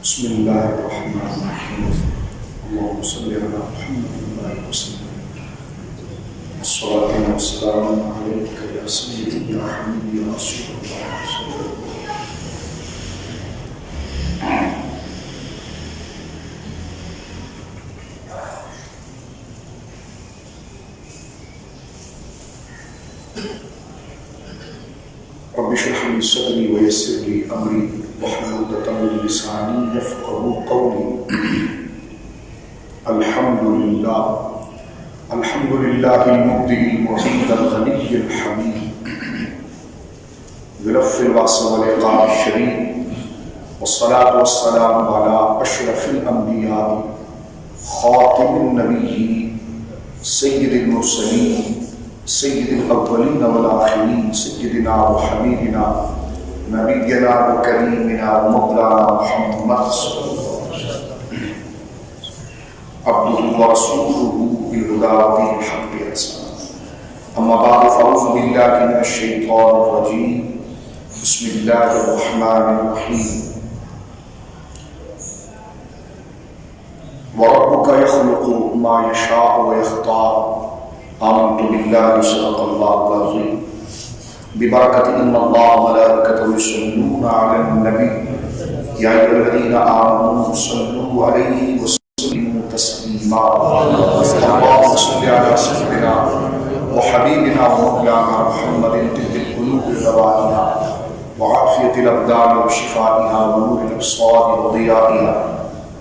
بسم الله الرحمن الرحيم. اللهم صل على محمد وسلم. الصلاة والسلام عليك يا سيدي يا حبيبي يا رسول الله. رب اشرح لي صدري ويسر لي امري واحلل عقدة من لساني يفقهوا قولي. الحمد لله المبدئ المعيد الغني الحميد بلف البأس والعقاب الشديد، والصلاة والسلام على أشرف الأنبياء خاتم النبيين سيد المرسلين سيد الأولين والآخرين سيدنا وحبيبنا نبينا وكريمنا ومولانا محمد صلى الله عليه وسلم عبده ورسوله بالهدى ودين الحق والإسلام. أما بعد فأعوذ بالله من الشيطان الرجيم. بسم الله الرحمن الرحيم. وربك يخلق ما يشاء ويختار. آمنت بالله صدق الله العظيم. ببركة إن الله وملائكته يصلون على النبي يا أيها الذين آمنوا صلوا عليه وسلموا تسليما. اللهم صل على سيدنا وحبيبنا ومولانا محمد طب القلوب ودوائها وعافية الأبدان وشفائها ونور الأبصار وضيائها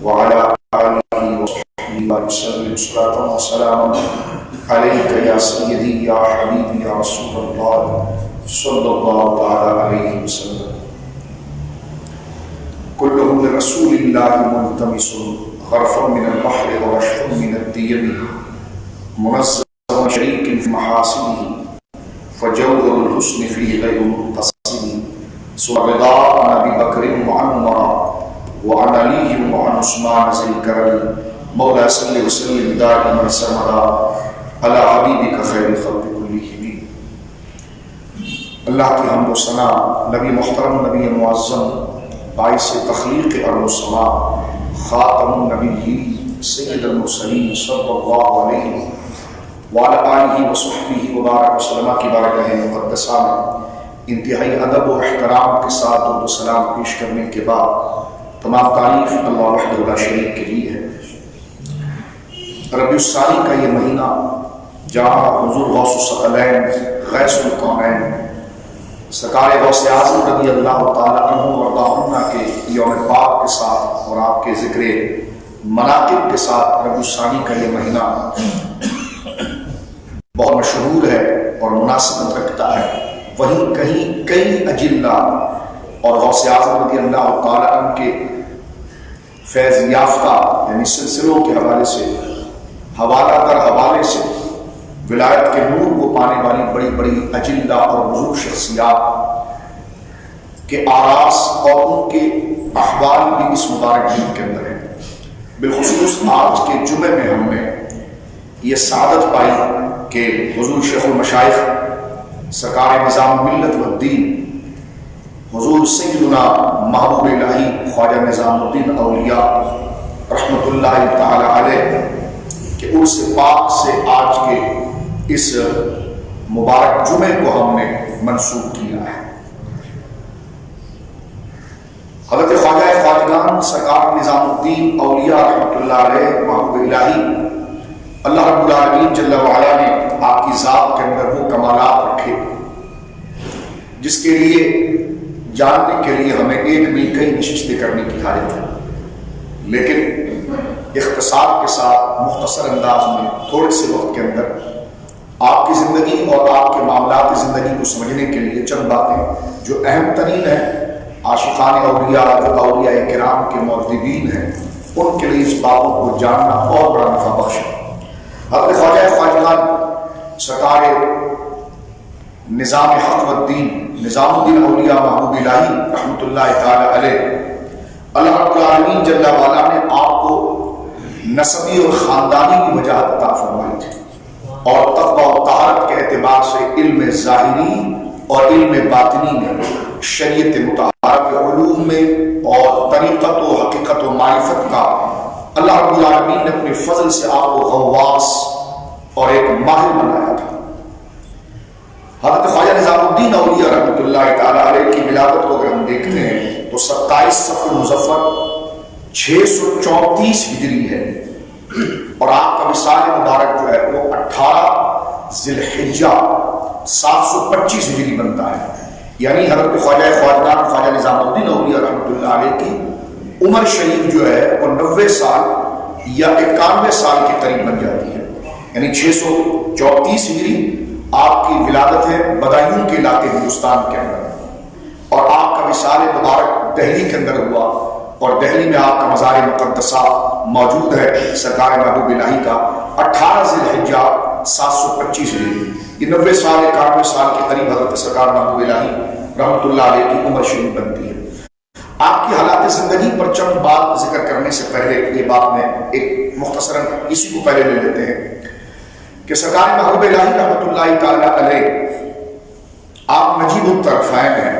وعلى آله وصحبه وسلم صلاة وسلاما عليك يا سيدي يا حبيبي يا رسول الله صلى الله تعالى عليه وسلم. كلهم لرسول الله ملتمس غرفا من البحر ورشفا من الديم منزه شريك في محاسنه فجوهر الحسن فيه غير متصل. سوى رضا عن ابي بكر وعن عمر وعن علي وعن عثمان ذي الكرم. مولا صل وسلم دائما سرمدا على حبیبک خیر الخلق کلہم. اللہ کی حمد و ثنا نبی محترم نبی معظم باعث تخلیق ارض و سما خاتم النبیین سید المرسلین صلی اللہ علیہ وعلی آلہ وصحبہ وبارک وسلم کی بارگاہ مقدسہ میں انتہائی ادب و احترام کے ساتھ درود و سلام پیش کرنے کے بعد تمام تعریف اللہ وحدہ لا شریک کے لیے ہے. ربیع الثانی کا یہ مہینہ جہاں حضور غوث الثقلین غیث الکونین سرکار غوث اعظم رضی اللہ تعالیٰ عنہ وارضاہ عنہ کے یوم پاک کے ساتھ اور آپ کے ذکر مناقب کے ساتھ ربیع الثانی کا یہ مہینہ بہت مشہور ہے اور مناسبت رکھتا ہے. وہیں کہیں کئی اجلہ اور غوث اعظم رضی اللہ تعالیٰ عنہ کے فیض یافتہ یعنی سلسلوں کے حوالے سے حوالہ در حوالے سے ولایت کے نور کو پانے والی بڑی بڑی اجلہ اور بزرگ شخصیات کے آراس اور ان کے احوال بھی اس مبارک دن کے اندر ہیں. بالخصوص آج کے جمعے میں ہم نے یہ سعادت پائی کہ حضور شیخ المشائخ سرکار نظام ملت والدین حضور سیدنا محبوب الہی خواجہ نظام الدین اولیاء رحمت اللہ تعالی علیہ کہ ان سے پاک سے آج کے اس مبارک جمعے کو ہم نے منسوخ کیا ہے. حضرت خواجہ خواجگان سرکار نظام الدین اولیاء رحمۃ اللہ علیہ محبوب الہی اللہ رب العالمین جل وعلا نے آپ کی ذات کے اندر وہ کمالات رکھے جس کے لیے جاننے کے لیے ہمیں ایک نہیں کئی نشستیں کرنے کی حاجت ہے. لیکن اختصار کے ساتھ مختصر انداز میں تھوڑے سے وقت کے اندر آپ کی زندگی اور آپ کے معاملات زندگی کو سمجھنے کے لیے چند باتیں جو اہم ترین ہیں عاشقان اولیاء جو اولیاء کرام کے معذبین ہیں ان کے لیے اس باتوں کو جاننا اور بڑا نفع بخش ہے. حضرت خواجہ خواجگان سرکار نظام حق والدین نظام الدین اولیاء محبوب الہی رحمۃ اللہ تعالی علیہ اللہ رب العالمین جل وعلا نے آپ کو نسبی اور خاندانی کی وجاہت عطا فرمائی تھی اور تقوی و طہارت کے اعتبار سے علم ظاہری اور علم باطنی میں شریعت مطہرہ کے علوم میں اور طریقت و حقیقت معرفت کا اللہ رب العالمین نے اپنے فضل سے آپ کو غواص اور ایک ماہر بنایا تھا۔ حضرت خواجہ نظام الدین اولیاء رحمۃ اللہ تعالیٰ علیہ کی ولادت کو اگر ہم دیکھتے ہیں تو 27 صفر مظفر 634 ہجری ہے، اور آپ کا وصال مبارک جو ہے وہ 18 ذی الحجہ 725 ہجری بنتا ہے، یعنی حضرت خواجہ خواجگان خواجہ نظام الدین اولیاء رحمۃ اللہ علیہ کی عمر شریف جو ہے وہ 90 سال یا 91 سال کے قریب بن جاتی ہے، یعنی 634 ہجری آپ کی ولادت ہے بدایوں کے علاقے ہندوستان کے اندر، اور آپ کا وصال مبارک دہلی کے اندر ہوا، اور دہلی میں آپ کا مزار مقدسہ موجود ہے سرکار محبوب الہی کا 18 ذی الحجہ 725 ہجری، یہ 90 سال 91 سال کے قریب حضرت سرکار محبوب الہی رحمۃ اللہ علیہ کی عمر شریف بنتی ہے۔ آپ کی حالات زندگی پر چند بات ذکر کرنے سے پہلے یہ بات میں ایک مختصراً اسی کو پہلے لے لیتے ہیں کہ سرکار محبوب الہی رحمۃ اللہ تعالیٰ علیہ آپ نجیب الطرفین ہیں،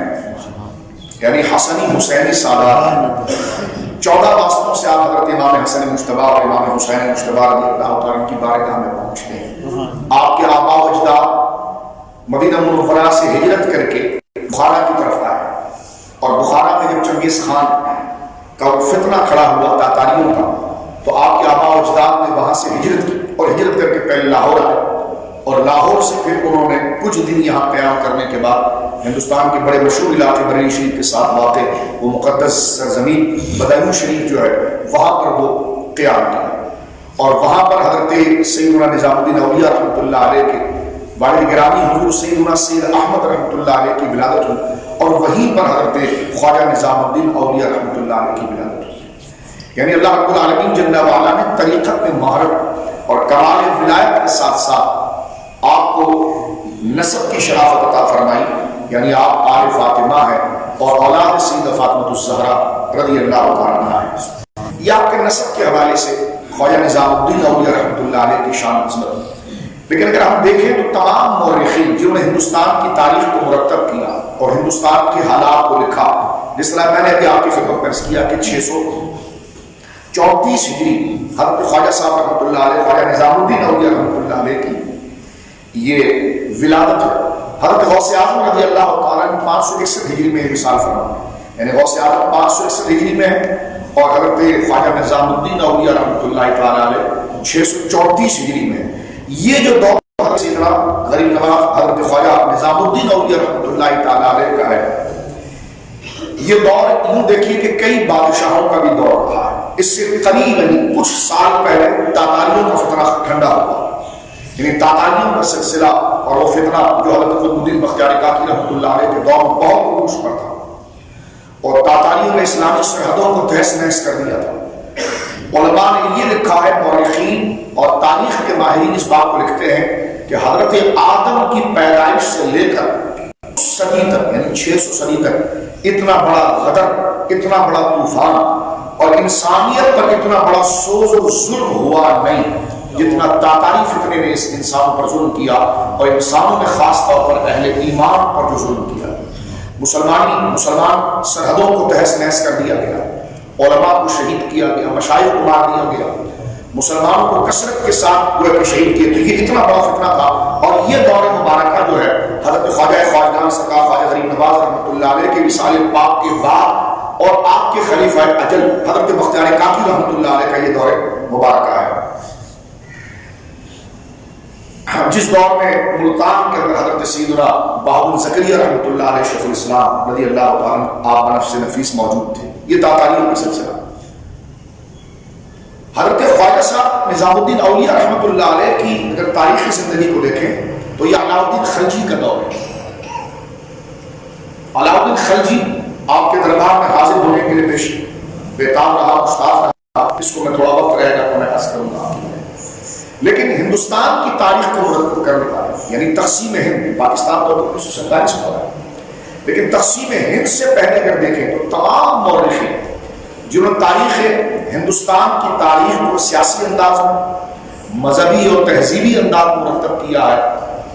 یعنی حسنی حسینی سادات، 14 واسطوں سے آپ حضرت امام حسن مجتبیٰ اور امام حسین مجتبیٰ رضی اللہ تعالیٰ کی بارگاہ میں پہنچتے ہیں۔ آپ کے آبا و اجداد مدینہ منورہ سے ہجرت کر کے بخارا کی طرف آئے، اور بخارا میں جب چنگیز خان کا فتنہ کھڑا ہوا تاتاریوں کا، تو آپ کے آبا و اجداد نے وہاں سے ہجرت کی، اور ہجرت کر کے پہلے لاہور آئے، اور لاہور سے پھر انہوں نے کچھ دن یہاں قیام کرنے کے بعد ہندوستان کے بڑے مشہور علاقے بریلی شریف کے ساتھ واقع وہ مقدس سرزمین بدایوں شریف جو ہے وہاں پر وہ قیام کیا، اور وہاں پر حضرت سیدنا نظام الدین اولیاء رحمۃ اللہ علیہ کے والد گرامی حضور سیدنا سید احمد رحمۃ اللہ علیہ کی ولادت ہوئی، اور وہیں پر حضرت خواجہ نظام الدین اولیاء رحمۃ اللہ علیہ کی ولادت ہوئی، یعنی اللہ رب العالمین جل وعلا نے طریقت میں مہارت اور کمال ولایت کے ساتھ ساتھ آپ کو نسب کی شرافت عطا فرمائی، یعنی آپ آل فاطمہ ہیں اور اولاد سیدہ فاطمہ الزہرا رضی اللہ تعالیٰ عنہا ہے۔ یہ آپ کے نسب کے حوالے سے خواجہ نظام الدین اولیاء رحمۃ اللہ علیہ کی شان عظمت، لیکن اگر ہم دیکھیں تو تمام مورخین جنہوں نے ہندوستان کی تاریخ کو مرتب کیا اور ہندوستان کے حالات کو لکھا، جس طرح میں نے ابھی آپ کی خدمت میں عرض کیا کہ 634 ہجری حضرت خواجہ صاحب رحمۃ اللہ علیہ خواجہ نظام الدین اولیاء رحمۃ اللہ علیہ کی یہ ولادت ہے۔ حضرت غوث اعظم رضی اللہ تعالیٰ نے 561 ہجری میں وصال فرمایا، یعنی غوث اعظم 561 ہجری میں ہے، اور حضرت خواجہ نظام الدین اولیاء رحمۃ اللہ تعالیٰ علیہ 634 ہجری میں ہے۔ یہ جو دور سیدنا غریب نواز حضرت خواجہ نظام الدین اولیاء رحمۃ اللہ تعالیٰ علیہ کا ہے، یہ دور یوں دیکھیے کہ کئی بادشاہوں کا بھی دور رہا ہے۔ اس سے قریب کچھ سال پہلے تاتاریوں کا فتنہ ٹھنڈا ہوا، یعنی تاتاریوں کا سلسلہ اور وہ فتنہ جو حضرت قطب الدین بختیار کاکی رحمۃ اللہ علیہ کے دور میں بہت عروج پر تھا، اور تاتاریوں نے اسلامی سرحدوں کو تہس نہس کر دیا تھا۔ علماء نے یہ لکھا ہے، مورخین اور تاریخ کے ماہرین اس بات کو لکھتے ہیں کہ حضرت آدم کی پیدائش سے لے کر صدی تک، یعنی 600 صدی تک اتنا بڑا غدر، اتنا بڑا طوفان اور انسانیت پر اتنا بڑا سوز و ظلم ہوا نہیں جتنا تاتاری فتنے نے اس انسانوں پر ظلم کیا، اور انسانوں نے خاص طور پر اہل ایمان پر جو ظلم کیا۔ مسلمان سرحدوں کو تہس نہس کر دیا گیا، علماء کو شہید کیا گیا، مشائخ کو مار دیا گیا، مسلمانوں کو کثرت کے ساتھ گویا کہ شہید کیے۔ تو یہ اتنا بڑا فتنہ تھا، اور یہ دور مبارکہ جو ہے حضرت خواجہ خواجگان سرکار خواجہ غریب نواز رحمۃ اللہ علیہ کے وصال پاک کے بعد اور آپ کے خلیفہ اجل حضرت بختیار کاکی رحمۃ اللہ علیہ کا یہ دور مبارکہ ہے، جس دور میں ملتان کے اندر حضرت سیدنا بہاؤل زکریا رحمۃ اللہ علیہ شیخ الاسلام رضی اللہ تعالیٰ آپ بنفس نفیس موجود تھے۔ یہ تاتاریوں کا سلسلہ۔ حضرت خواجہ صاحب نظام الدین اولیاء رحمۃ اللہ علیہ کی اگر تاریخی زندگی کو دیکھیں تو یہ علاؤالدین خلجی کا دور ہے۔ علاؤالدین خلجی آپ کے دربار میں حاضر ہونے کے لیے پیش بیتاب رہا، مشتاق رہا، اس کو میں تھوڑا وقت رہے گا تو میں عرض کروں گا، لیکن ہندوستان کی تاریخ کو مرتب کرنے والے یعنی تقسیم ہند، پاکستان تو 1947 میں ہوا ہے، لیکن تقسیم ہند سے پہلے اگر دیکھیں تو تمام مورخین جنہوں نے تاریخ ہندوستان کی تاریخ کو سیاسی انداز میں، مذہبی اور تہذیبی انداز میں مرتب کیا ہے،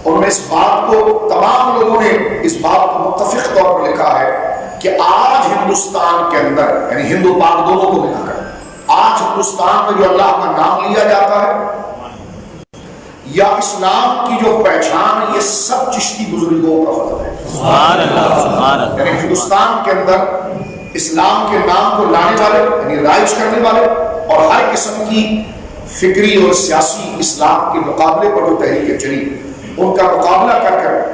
انہوں نے اس بات کو، تمام لوگوں نے اس بات کو متفق طور پر لکھا ہے کہ آج ہندوستان کے اندر، یعنی ہند و پاک دونوں کو ملا کر آج ہندوستان میں جو اللہ کا نام لیا جاتا ہے یا اسلام کی جو پہچان ہے، یہ سب چشتی بزرگوں کا فضل ہے۔ سبحان اللہ، سبحان اللہ۔ یعنی ہندوستان کے اندر اسلام کے نام کو لانے والے، یعنی رائج کرنے والے، اور ہر قسم کی فکری اور سیاسی اسلام کے مقابلے پر جو تحریکیں چلی، ان کا مقابلہ کر کر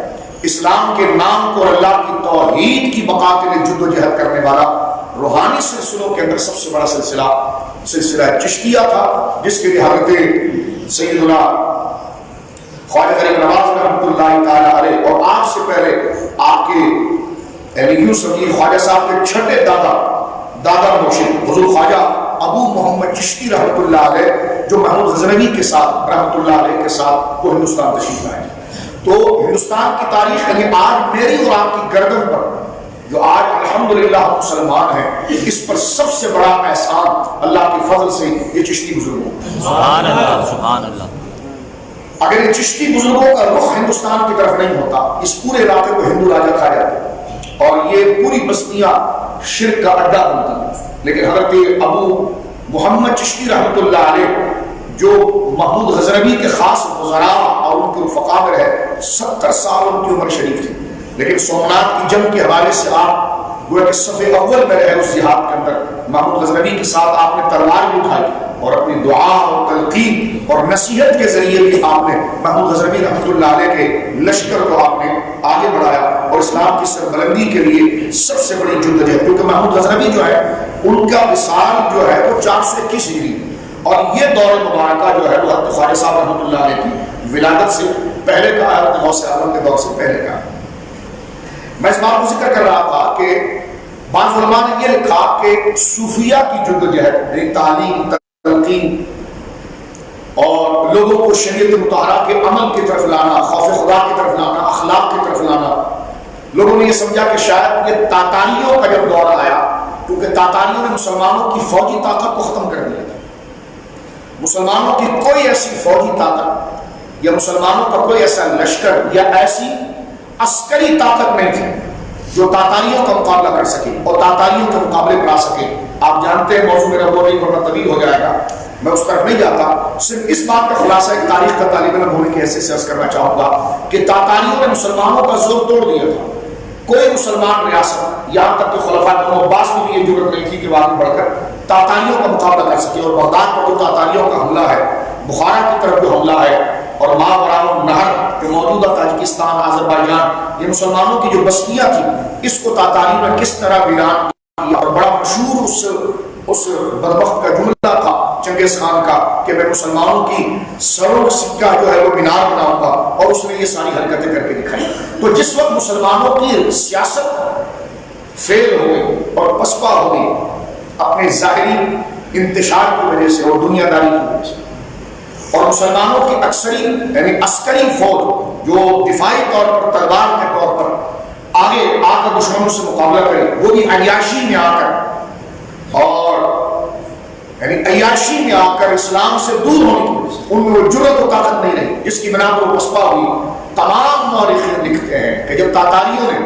اسلام کے نام کو اور اللہ کی توحید کی بقا کے لیے جد و جہد کرنے والا روحانی سلسلوں کے اندر سب سے بڑا سلسلہ چشتیہ تھا، جس کے لیے حضرت سیدنا خواجہ غریب نواز رحمۃ اللہ تعالی علیہ اور آپ سے پہلے آپ کے یوں سمجھیے خواجہ صاحب کے چھٹے دادا مرشد حضور خواجہ ابو محمد چشتی رحمۃ اللہ علیہ، جو محمود غزنوی کے ساتھ رحمۃ اللہ علیہ کے ساتھ وہ ہندوستان تشریف لائے۔ تو ہندوستان کی تاریخ یعنی آج میری اور آپ کی گردن پر جو آج الحمدللہ ہم مسلمان ہیں، اس پر سب سے بڑا احسان اللہ کے فضل سے یہ چشتی بزرگوں۔ سبحان اللہ، سبحان اللہ۔ اگر یہ چشتی بزرگوں کا رخ ہندوستان کی طرف نہیں ہوتا، اس پورے علاقے کو ہندو راجا کھا جاتے اور یہ پوری بستیاں شرک کا اڈا بنتی۔ لیکن حضرت ابو محمد چشتی رحمۃ اللہ علیہ جو محمود غزنوی کے خاص وزراء اور ان کے رفقا میں رہے، 70 سال ان کی عمر شریف تھی، لیکن سومنات کی جنگ کے حوالے سے آپ گویا کہ صف اول میں رہے اس جہاد کے اندر۔ محمود غزنوی کے ساتھ آپ نے تلوار بھی اٹھائی اور اپنی دعا اور تلقین اور نصیحت کے ذریعے بھی آپ نے محمود غزنوی رحمۃ اللہ علیہ کے لشکر کو آپ نے آگے بڑھایا اور اسلام کی سربلندی کے لیے سب سے بڑی جدوجہد، کیونکہ محمود غزنوی جو ہے ان کا وصال جو ہے وہ 421 ہجری اور یہ دور مبارکہ جو ہے وہ حضرت خواجہ صاحب رحمۃ اللہ علیہ کی ولادت سے پہلے کا، حضرت غوث اعظم کے دور سے پہلے کا۔ میں اس بات کو ذکر کر رہا تھا کہ بعض علماء نے یہ لکھا کہ صوفیہ کی جدوجہد یعنی تعلیم، تلقین اور لوگوں کو شریعت مطہرہ کے عمل کی طرف لانا، خوف خدا کی طرف لانا، اخلاق کی طرف لانا، لوگوں نے یہ سمجھا کہ شاید یہ تاتاریوں کا جب دور آیا، کیونکہ تاتاریوں نے مسلمانوں کی فوجی طاقت کو ختم کر دیا تھا۔ مسلمانوں کی کوئی ایسی فوجی طاقت یا مسلمانوں کا کوئی ایسا لشکر یا ایسی عسکری طاقت نہیں تھی جو تاتاریوں کا مقابلہ کر سکے اور تاتاریوں کے مقابلے پر آ سکے۔ آپ جانتے ہیں موضوع میرا وہ نہیں ورنہ طویل ہو جائے گا، میں اس طرف نہیں جاتا، صرف اس بات کا خلاصہ ایک تاریخ کا طالب علم ہونے کے حیثیت سے عرض کرنا چاہوں گا کہ تاتاریوں نے مسلمانوں کا زور توڑ دیا تھا۔ کوئی مسلمان ریاست یہاں تک کہ خلفاء بنو عباس میں بھی یہ جرأت نہیں تھی کہ وہ آگے بڑھ کر تاتاریوں کا مقابلہ کر سکے، اور بغداد پر جو تاتاریوں کا حملہ ہے، بخارا کی طرف جو حملہ ہے، اور ماوراء النہر جو موجودہ تاجکستان، آذربائیجان، یہ مسلمانوں کی جو بستیاں تھیں، اس کو تاتاریوں نے کس طرح ویران کیا۔ اور بڑا مشہور اس بدبخت کا جملہ تھا چنگیز خان کا کہ میں مسلمانوں کی سروں کا سکہ جو ہے وہ مینار بناؤں گا، اور اس نے یہ ساری حرکتیں کر کے دکھائی۔ تو جس وقت مسلمانوں کی سیاست فیل ہو گئی اور پسپا ہو گئی اپنے ظاہری انتشار کی وجہ سے اور دنیا داری کی وجہ سے، اور مسلمانوں کی اکثری یعنی عسکری فوج جو دفاعی طور پر تلوار کے طور پر آگے آ کر دشمنوں سے مقابلہ کرے، وہ بھی عیاشی میں آ کر اور یعنی عیاشی میں آ کر اسلام سے دور ہونے کی وجہ سے ان میں وہ جرأت و طاقت نہیں رہی، جس کی بنا پر وہ پسپا ہوئی۔ تمام مورخین لکھتے ہیں کہ جب تاتاریوں نے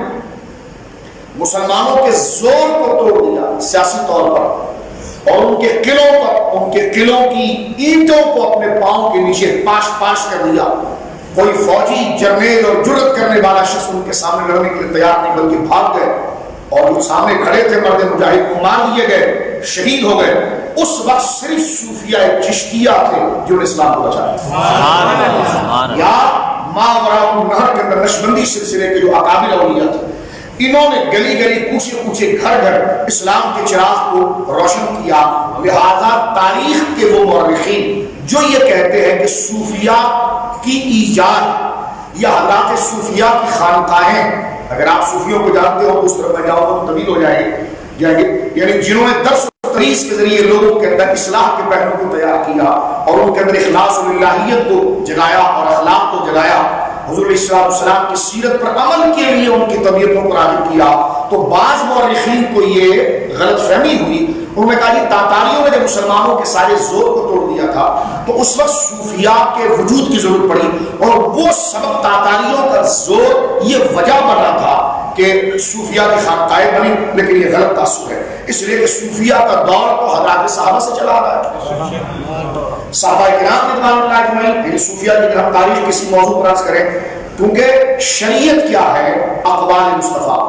مسلمانوں کے زور کو توڑ دیا سیاسی طور پر اور ان کے قلعوں کی اینٹوں کو اپنے پاؤں کے نیچے پاش کر دیا، کوئی فوجی جرنیل اور جرأت کرنے والا شخص ان کے سامنے لڑنے کے لیے تیار نہیں بلکہ بھاگ گئے، اور جو سامنے کھڑے تھے مرد مجاہد کو مار دیے گئے، شہید ہو گئے۔ اس وقت صرف صوفیہ چشتیہ تھے جو اسلام کو بچایا، یا ماوراء النہر کے اندر نشبندی سلسلے کے جو اکابر اولیاء تھے، انہوں نے گلی گلی کوچے کوچے گھر گھر اسلام کے چراغ کو روشن کیا۔ لہذا تاریخ کے وہ مورخین جو یہ کہتے ہیں کہ صوفیہ کی ایجاد یا حضرات صوفیہ کی خانقاہیں، اگر آپ صوفیوں کو جانتے ہو تو اس طرف میں جاؤں گا تو طویل ہو جائے گی، یعنی جنہوں نے درس و تدریس کے ذریعے لوگوں کے اندر اصلاح کے پہلو کو تیار کیا اور ان کے اندر اخلاص و الہیت کو جگایا اور اخلاق کو جگایا، حضور علیہ السلام کی سیرت پر عمل کے لیے ان کی طبیعتوں کو راغب کیا، تو بعض مورخین کو یہ غلط فہمی ہوئی، انہوں نے کہا کہ تاتاریوں نے جب مسلمانوں کے سارے زور کو توڑ دیا تھا تو اس وقت صوفیاء کے وجود کی ضرورت پڑی، اور وہ سبب تاتاریوں کا زور یہ وجہ بنا تھا کہ صوفیہ کی خانقاہیں بنی، لیکن یہ غلط تاثر ہے، اس لیے کہ صوفیہ کا دور تو حضرات صحابہ سے چلا آ رہا ہے، صحابہ کرام رضوان اللہ اجمعین، یعنی صوفیہ کی ہم تاریخ کسی موضوع پر عرض کریں، کیونکہ شریعت کیا ہے؟ اقوال مصطفیٰ،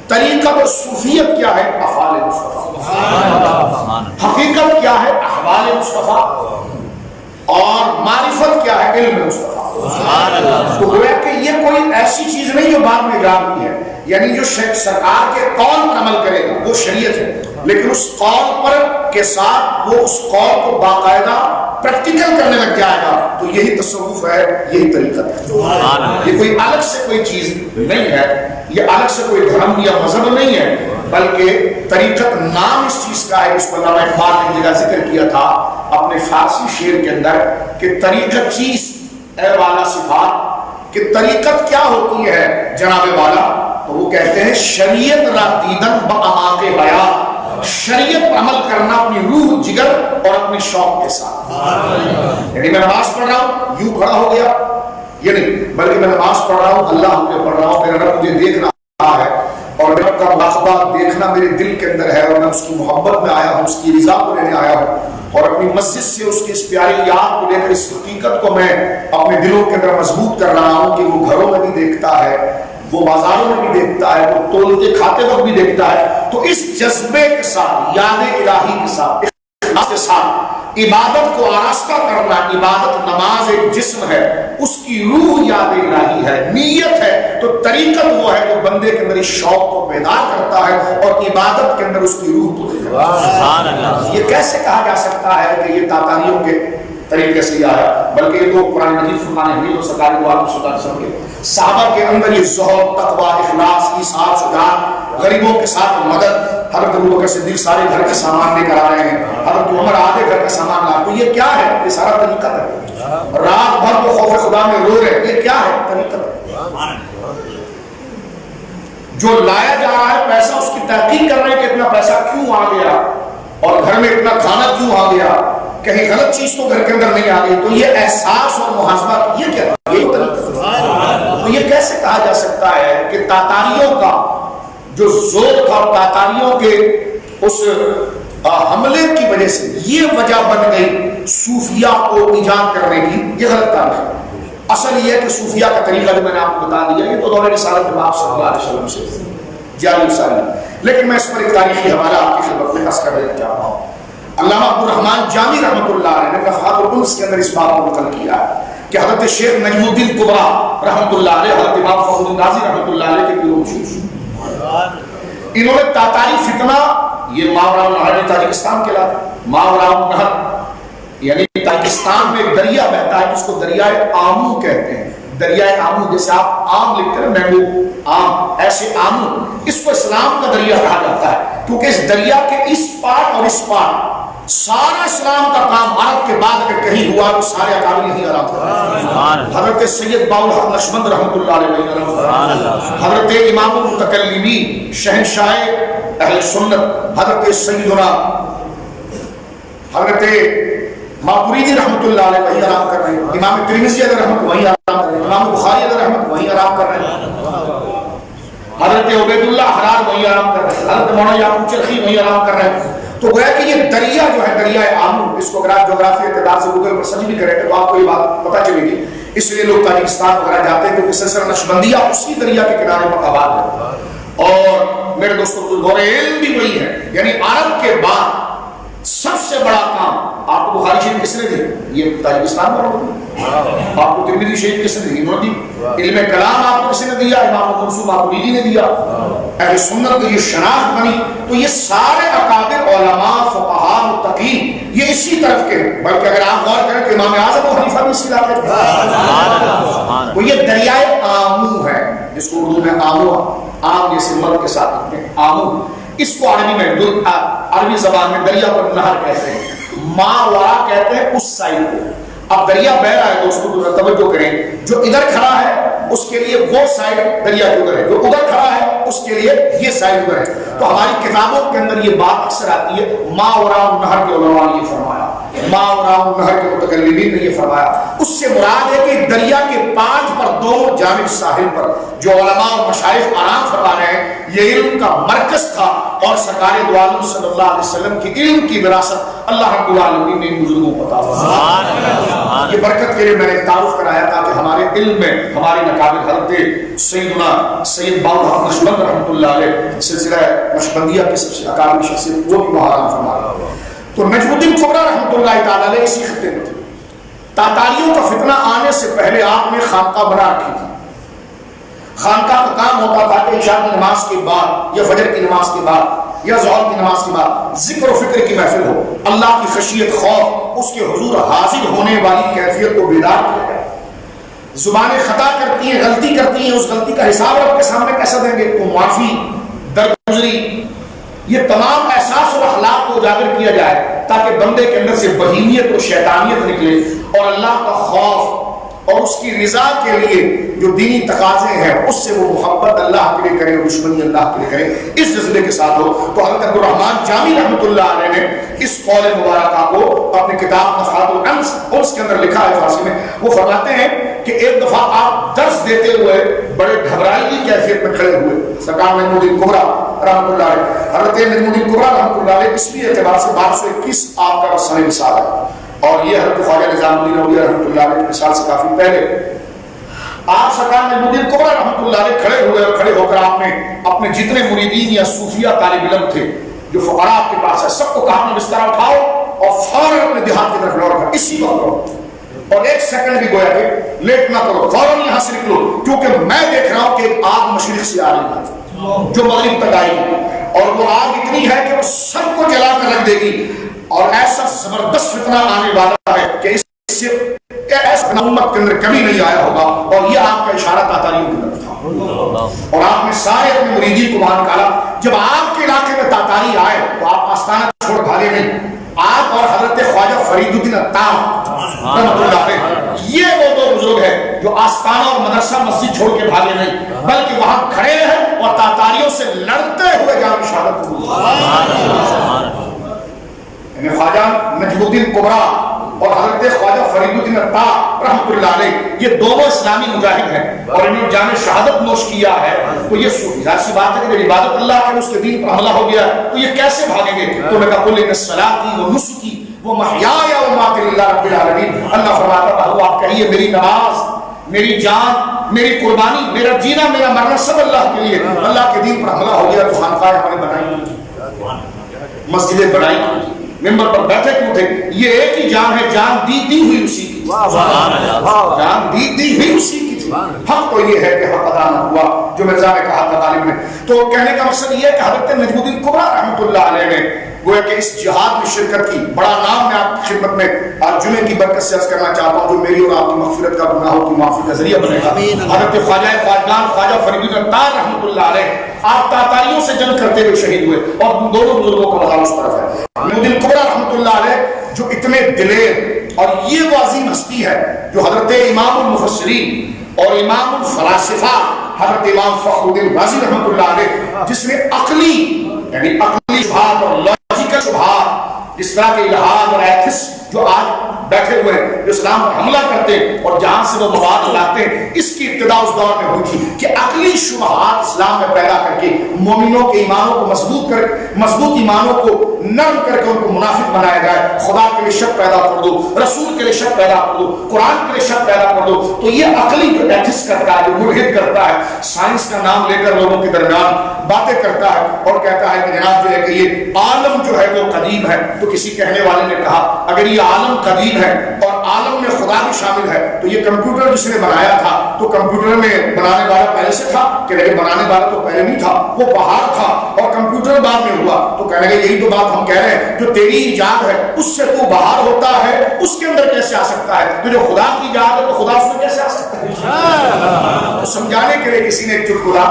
طریقت اور صوفیت کیا ہے؟ افعال مصطفیٰ، حقیقت کیا ہے؟ احوال مصطفیٰ، اور معرفت کیا ہے؟ علم مصطفیٰ۔ تو گویا کہ یہ کوئی ایسی چیز نہیں جو بعد میں ایجاد کی ہے، یعنی جو سرکار کے قول پر عمل کرے گا وہ شریعت ہے، لیکن اس قول پر کے ساتھ وہ اس قول کو باقاعدہ پریکٹیکل کرنے لگ جائے گا، تو یہی تصوف ہے، یہی طریقت ہے۔ یہ کوئی الگ سے کوئی چیز نہیں ہے، یہ الگ سے کوئی دھرم یا مذہب نہیں ہے، بلکہ طریقت نام اس چیز کا ہے، جس کو علامہ اقبال نے ایک جگہ ذکر کیا تھا اپنے فارسی شعر کے اندر کہ طریقت چیز اے والا صفات، کہ طریقت کیا ہوتی ہے جناب والا؟ تو وہ کہتے ہیں شریعت را دیدن با اماق حیات، شریعت پر عمل کرنا اپنی روح جگر اور اپنی شوق کے ساتھ۔ یعنی میں نماز پڑھ رہا ہوں یوں کھڑا ہو گیا، یہ نہیں، بلکہ میں نماز پڑھ رہا ہوں اللہ پہ پڑھ رہا ہوں، میرا رب مجھے دیکھ رہا ہے اور رب کا مراقبہ دیکھنا میرے دل کے اندر ہے، اور میں اس کی محبت میں آیا ہوں، اس کی رضا کو لینے آیا ہوں، اور اپنی مسجد سے اس کی اس پیاری یاد کو لے کر اس حقیقت کو میں اپنے دلوں کے اندر مضبوط کر رہا ہوں کہ وہ گھروں میں بھی دیکھتا ہے، وہ بازاروں میں بھی دیکھتا ہے، وہ تولتے کھاتے وقت بھی دیکھتا ہے۔ تو اس جذبے کے ساتھ، یاد الہی کے ساتھ، اخلاص کے ساتھ عبادت کو آراستہ کرنا، عبادت نماز ایک جسم ہے، اس کی روح یاد الہی ہے، نیت ہے، تو طریقت وہ ہے جو بندے کے اندر اس شوق کو بیدار کرتا ہے اور عبادت کے اندر اس کی روح کو دیتا ہے۔ یہ کیسے کہا جا سکتا ہے کہ یہ تاتاریوں کے طریقے سے آیا؟ بلکہ یہ تو قرآن مجید فرمان حمید و سرکار دو عالم صلی اللہ علیہ وسلم کے صحابہ کے اندر یہ زہد، تقوی، اخلاص، ایثار، شجاعت، غریبوں کے ساتھ مدد، حضرت ابوبکر صدیق سارے گھر کے سامان لے کر آ رہے ہیں، حضرت عمر آدھے گھر کا سامان لا، تو یہ کیا ہے؟ یہ سارا طریقت ہے۔ رات بھر وہ خوف خدا میں رو رہے، یہ کیا ہے؟ طریقت ہے۔ جو لایا جا رہا ہے پیسہ، اس کی تحقیق کر رہے ہیں کہ اتنا پیسہ کیوں آ گیا اور گھر میں اتنا کھانا کیوں آ گیا، کہیں غلط چیز تو گھر کے اندر نہیں آ گئی، تو یہ احساس اور محاسبہ، یہ کیا ہے؟ یہ طریقت ہے۔ تو یہ کیسے کہا جا سکتا ہے کہ تاتاریوں کا جو زور تھا، تاتاریوں کے اس حملے کی وجہ سے یہ وجہ بن گئی صوفیہ کو ایجاد کرنے کی؟ یہ غلط تاریخ ہے۔ اصل یہ ہے کہ صوفیہ کا طریقہ جو میں نے آپ کو بتا دیا، یہ تو دور رسالت میں آپ صلی اللہ علیہ وسلم سے جاری ساری، لیکن میں اس پر ایک تاریخی حوالہ آپ کی خدمت میں عرض کر دینا چاہتا ہوں۔ علامہ عبدالرحمن جامی رحمۃ اللہ علیہ نے نفحات الانس کے اندر اس بات کو نقل کیا ہے کہ حضرت شیخ نجم الدین کبریٰ رحمۃ اللہ علیہ، حضرت امام فخر الدین رازی رحمۃ اللہ علیہ کے پیر و مشیر، انہوں نے تاتاری فتنہ، یہ ماوراء النہر تاجکستان کے علاقہ، ماوراء النہر یعنی تاجکستان میں ایک دریا بہتا ہے جس کو دریائے آمو کہتے ہیں، دریائے آمو، جیسے آپ آم لکھتے ہیں مینگو آم، ایسے آمو، اس کو اسلام کا دریا کہا جاتا ہے، کیونکہ اس دریا کے اس پار اور اس پار سارا اسلام کا کام عرب کے بعد اگر کہیں ہوا تو سارے اکابر یہی عرب تھے۔ حضرت سید باالحق نقشبند رحمۃ اللہ علیہ، حضرت امام المتکلمین شہنشاہ اہل سنت حضرت سیدنا حضرت ماتریدی رحمۃ اللہ علیہ وہی آرام کر رہے ہیں، امام ترمذی علیہ رحمۃ وہی آرام کر رہے ہیں، امام بخاری علیہ رحمۃ وہی آرام کر رہے ہیں، حضرت عبید اللہ حرار وہی آرام کر رہے ہیں، حضرت مولانا یعقوب چرخی وہی آرام کر رہے ہیں۔ تو گویا کہ یہ دریا جو ہے دریائے آمو، اس کو اگر آپ جغرافی اعتبار سے گوگل پر سرچ بھی کریں تو آپ کو یہ بات پتہ چلے گی، اس لیے لوگ تاجکستان وغیرہ جاتے ہیں کیونکہ سلسلہ نقشبندیہ اسی دریا کے کنارے پر آباد ہے۔ اور میرے دوستوں دور علم بھی وہی ہے، یعنی عرب کے بعد سب سے بڑا کام آپ کو بخاری شریف کس نے دی؟ یہ تاجکستان میں ہوگا۔ آپ کو ترمذی شریف کس نے دی؟ انہوں نے دی۔ علم کلام آپ کو کس نے دیا؟ امام منصور ماتریدی نے دیا۔ اہل سنت کی یہ شناخت بنی، تو یہ سارے اکابر علماء، فقہاء، متقین یہ اسی طرف کے، بلکہ اگر آپ غور کریں تو امام اعظم ابو حنیفہ بھی اسی علاقے کے، تو یہ دریائے آمو ہے، جس کو اردو میں آمو، آم جیسے مد کے ساتھ لکھتے ہیں آمو، اس کو عربی میں عربی زبان میں دریا پر نہر کہتے ہیں، ماورا کہتے ہیں اس سائڈ کو۔ اب دریا بہ رہا ہے دوستو، توجہ کریں، جو ادھر کھڑا ہے اس کے لیے وہ سائڈ دریا کے ادھر ہے، جو ادھر کھڑا ہے اس کے لیے یہ سائڈ ادھر ہے۔ تو ہماری کتابوں کے اندر یہ بات اکثر آتی ہے، ماورا النہر کے علماء نے یہ فرمایا نہر کے متکلمین نے یہ فرمایا، اس سے مراد ہے کہ دریا کے پانچ پر دونوں جانب ساحل پر جو علماء اور مشائخ آرام فرما رہے ہیں، یہ علم کا مرکز تھا، اور سرکار دو عالم صلی اللہ علیہ وسلم کی علم کی وراثت اللہ رب العالمین نے ان بزرگوں کو عطا فرمائی۔ یہ برکت کے لیے میں نے تعارف کرایا تھا کہ ہمارے علم میں ہمارے نقابل حضرت سیدنا سید باؤ نقشبند رحمۃ اللہ علیہ سلسلہ نقشبندیہ کی سب سے اکابر شخصیت، وہ بھی وہاں فرما رہا ہوا۔ تو نجم الدین کبریٰ رحمۃ اللہ تعالیٰ علیہ اسی خطے میں تھے۔ تاتاریوں کا فتنہ آنے سے پہلے آپ نے خانقاہ بنا رکھی تھی۔ خانقاہ کا کام ہوتا تھا کہ عشاء کی نماز کے بعد یا فجر کی نماز کے بعد یا ظہر کی نماز کے بعد ذکر و فکر کی محفل ہو، اللہ کی خشیت، خوف، اس کے حضور حاضر ہونے والی کیفیت کو بیدار کیا جائے۔ زبانیں خطا کرتی ہیں، غلطی کرتی ہیں، اس غلطی کا حساب رب کے سامنے کیسا دیں گے؟ تو معافی، درگزری، یہ تمام احساس اور اخلاق کو اجاگر کیا جائے تاکہ بندے کے اندر سے بہیمیت اور شیطانیت نکلے، اور اللہ کا خوف اور اس کی رضا کے لیے جو دینی تقاضے ہیں اس سے وہ محبت اللہ کے لیے کرے اور دشمنی اللہ کے لیے کرے، اس جذبے کے ساتھ ہو۔ تو حضرت عبدالرحمن جامی رحمۃ اللہ علیہ نے اس قول مبارکہ کو اپنی کتاب نفحات الانس اور اس کے اندر لکھا ہے فارسی میں۔ وہ فرماتے ہیں کہ ایک دفعہ آپ درس دیتے ہوئے بڑے گھبرائی کی کیفیت میں کھڑے ہوئے، سرکار نجم الدین کبریٰ رحمۃ اللہ علیہ، حضرت نجم الدین کبریٰ رحمۃ اللہ علیہ اس لیے اعتبار سے 1221 آپ کا سنہ مثال ہے، اور یہ حضرت خواجہ نظام الدین اولیاء رحمۃ اللہ علیہ کی مثال سے کافی پہلے آپ سرکار نجم الدین کبریٰ رحمۃ اللہ علیہ کھڑے ہوئے، اور کھڑے ہو کر آپ نے اپنے جتنے مریدین یا صوفیہ طالب علم تھے جو فقراء آپ کے پاس ہے، سب کو کہا اپنا بستر اٹھاؤ اور فوراً اپنے دیہات کی طرف لوٹ کر اسی وقت لوٹو، اور ایک سیکنڈ بھی گویا کہ لیٹ نہ کرو، فوراً یہاں سے نکلو، کیونکہ میں دیکھ رہا ہوں کہ ایک آگ مشرق سے آ رہی ہے جو مغرب تک آئی، اور وہ آگ اتنی ہے کہ وہ سب کو جلا کر رکھ دے گی، اور ایسا زبردست فتنہ آنے والا ہے کہ اس سے ایسا امت کے اندر کبھی نہیں آیا ہوگا، اور یہ آپ کا اشارہ تاتاریوں کی طرف تھا، اور آپ نے سارے اپنے مریدین کو وہاں نکالا۔ جب آپ کے علاقے میں تاتاری آئے تو آپ آستانہ چھوڑ بھاگے نہیں، آپ اور حضرت خواجہ فرید الدین عطار رحمۃ اللہ علیہ، یہ وہ دو بزرگ ہیں جو آستانہ اور مدرسہ مسجد چھوڑ کے بھاگے نہیں، بلکہ وہاں کھڑے ہیں اور تاتاریوں سے لڑتے ہوئے جان شہادت ہوئی۔ خواجہ نجم الدین کبریٰ اور حضرت خواجہ فرید الدین عطار رحمۃ اللہ علیہ یہ دونوں اسلامی مجاہد ہیں، اور انہوں نے جان شہادت نوش کیا ہے، تو یہ ظاہر سی بات ہے کہ جب عبادت اللہ کے اس کے دین پر حملہ ہو گیا تو یہ کیسے بھاگیں گے؟ تو میں کہا قل ان صلاتی و نسکی و محیای و مماتی للہ رب العالمین، اللہ فرماتا ہے آپ کہیے میری نماز، میری جان، میری قربانی، میرا جینا، میرا مرنا سب اللہ کے لیے۔ اللہ کے دین پر حملہ ہو گیا تو خانقاہیں ہم نے بنائی، مسجدیں بنائی، ممبر پر بیٹھے کیوں تھے؟ یہ ایک ہی جان ہے، جان دی ہوئی اسی کی، جان دی ہوئی اسی کی تھی۔ حق تو یہ ہے کہ حق ادا نہ ہوا جو مرزا نے کہا تھا غالب نے۔ تو کہنے کا مقصد یہ ہے کہ حضرت نجم الدین کبریٰ رحمۃ اللہ علیہ نے گویا کہ اس جہاد میں شرکت کی۔ بڑا نام میں آپ کی خدمت میں آج جمعے کی برکت سے عرض کرنا چاہتا ہوں جو میری اور آپ کی مغفرت کا گناہوں کی معافی کا ذریعہ بنے گا۔ حضرت خواجہ خواجگان خواجہ فرید الدین عطار رحمۃ اللہ علیہ آپ تاتاریوں سے جنگ کرتے ہوئے شہید ہوئے، اور دونوں بزرگوں کا مزار اس طرف ہے۔ نجم الدین کبریٰ رحمۃ اللہ علیہ جو اتنے دلیر، اور یہ وہ عظیم ہستی ہے جو حضرت امام المفسرین اور امام الفلاسفہ حضرت امام فخر الدین رازی رحمۃ اللہ علیہ، جس نے عقلی یعنی عقلی شبہات اور لاجیکل شبہات، اس طرح کے الہاد اور ایتھس جو آج بیٹھے ہوئے ہیں جو اسلام پر حملہ کرتے ہیں اور جہاں سے وہ مواد لاتے ہیں، اس کی ابتدا اس دور میں ہوئی تھی کہ عقلی شبہات اسلام میں پیدا کر کے مومنوں کے ایمانوں کو مضبوط ایمانوں کو نرم کر کے ان کو منافق بنایا جائے۔ خدا کے لیے شک پیدا کر دو، رسول کے لیے شک پیدا کر دو، قرآن کے لیے شک پیدا کر دو۔ تو یہ عقلی جو ایتھس کرتا ہے، جو ملحد کرتا ہے، سائنس کا نام لے کر لوگوں کے درمیان باتیں کرتا ہے اور کہتا ہے کہ جناب جو ہے کہ یہ عالم جو ہے وہ قدیم ہے، تو کسی کہنے والے نے کہا اگر یہ عالم قدیم ہے اور عالم میں خدا بھی شامل ہے تو یہ کمپیوٹر جس نے بنایا تھا تو کمپیوٹر میں بنانے والا پہلے سے تھا کہ نہیں؟ بنانے والا تو پہلے نہیں تھا، وہ باہر تھا اور کمپیوٹر بعد میں ہوا۔ تو کہنے لگے یہی تو بات ہم کہہ رہے ہیں، جو تیری ایجاد ہے اس سے تو باہر ہوتا ہے، اس کے اندر کیسے آ سکتا ہے؟ تو جو خدا کی ایجاد ہے تو خدا اس میں کیسے آ سکتا ہے؟ تو سمجھانے کے لیے کسی نے ایک چٹکلا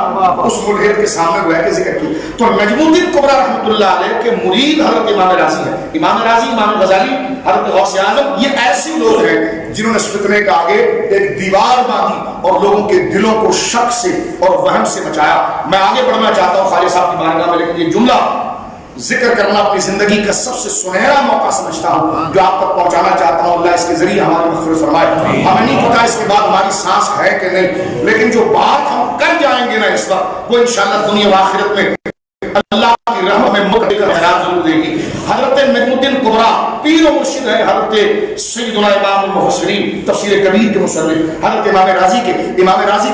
اس ملحد کے سامنے گویا کہ ذکر کی۔ تو نجم الدین کبریٰ رحمۃ اللہ علیہ کے مرید حضرت امام راضی ہے، امام راضی، امام غزالی، حضرت غوث اعظم، یہ ایسے لوگ ہیں جنہوں نے اس فتنے کے آگے ایک دیوار باندھی اور لوگوں کے دلوں کو شک سے اور وہم سے بچایا۔ میں آگے بڑھنا چاہتا ہوں خالد صاحب کی بارگاہ میں، لیکن یہ جملہ ذکر کرنا اپنی زندگی کا سب سے سنہرا موقع سمجھتا ہوں جو آپ تک پہنچانا چاہتا ہوں. اللہ اس کے ذریعے ہماری مغفرت فرمائے. ہمیں نہیں پتا اس کے بعد ہماری سانس ہے کہ نہیں، لیکن جو بات ہم کر جائیں گے نا اس وقت، وہ انشاءاللہ دنیا و آخرت میں اللہ کی رحمت میں مقدر کا خیال ضرور دے گی. حضرت نجم الدین کبریٰ پیر و مرشد ہے حضرت سیدنا امام المفسرین تفسیر کبیر کے مصنف حضرت امام رازی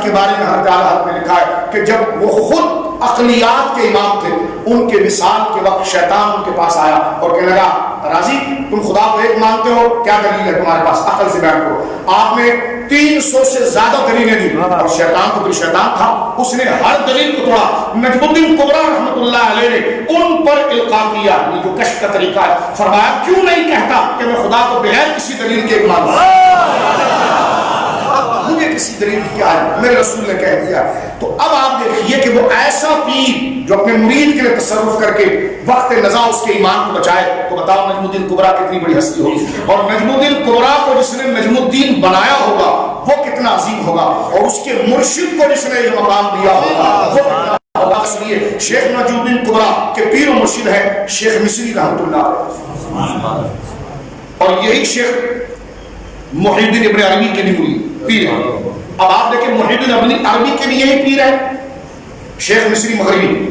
کے بارے میں حضرت اعلیٰ حضرت نے لکھا ہے کہ جب وہ خود عقلیات کے امام تھے، ان کے وصال کے وقت شیطان ان کے پاس آیا اور کہنے لگا راضی تم خدا کو ایک مانتے ہو، کیا دلیل ہے تمہارے پاس، عقل سے بیان کرو. آپ نے 300 سے زیادہ دلیلیں دی اور شیطان تو بھی شیطان تھا، اس نے ہر دلیل کو توڑا. نجم الدین کبریٰ رحمۃ اللہ علیہ نے ان پر القاء کیا، یہ جو کشف کا طریقہ ہے، فرمایا کیوں نہیں کہتا کہ میں خدا کو بغیر کسی دلیل کے ایک مانتا ہوں، مجھے کسی دلیل کی کیا ہے، میرے رسول نے کہہ دیا. تو اب آپ دیکھیے کہ وہ ایسا پیر جو اپنے مرید کے لیے تصرف کر کے وقت نزاع اس کے ایمان کو بچائے، تو بتاؤ نجم الدین کبریٰ کتنی بڑی ہستی ہوگی. اور نجم الدین کبریٰ کو جس نے نجم الدین بنایا ہوگا وہ کتنا عظیم ہوگا، اور اس کے مرشد کو جس نے یہ مقام دیا ہوگا وہ کتنا ہوگا. اس لیے شیخ نجم الدین کبریٰ کے پیر و مرشد ہے شیخ مصری رحمۃ اللہ علیہ، اور یہی شیخ محی الدین ابن عربی کے بھی پیر ہے. اب آپ دیکھیں محی الدین ابن عربی کے بھی یہی پیر ہے شیخ مصری مغربی،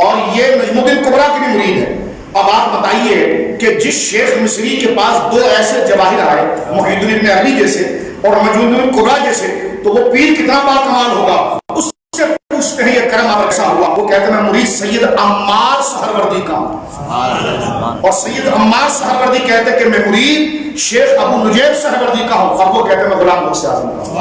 اور یہ نجم الدین کبریٰ کے بھی مرید ہے. اب آپ بتائیے کہ جس شیخ مصری کے پاس دو ایسے جواہر آئے محی الدین ابن عربی جیسے اور نجم الدین کبریٰ جیسے، تو وہ پیر کتنا باکمال ہوگا. اس سے پوچھتے ہیں یہ کرم آپ کیسا ہوا، وہ کہتے ہیں میں مرید سید عمار سہروردی کا ہوں، اور سید عمار سہروردی کہتے ہیں کہ میں مرید شیخ ابو نجیب سہروردی کا ہوں، اور وہ کہتے ہیں میں غلام بخش اعظم کا ہوں.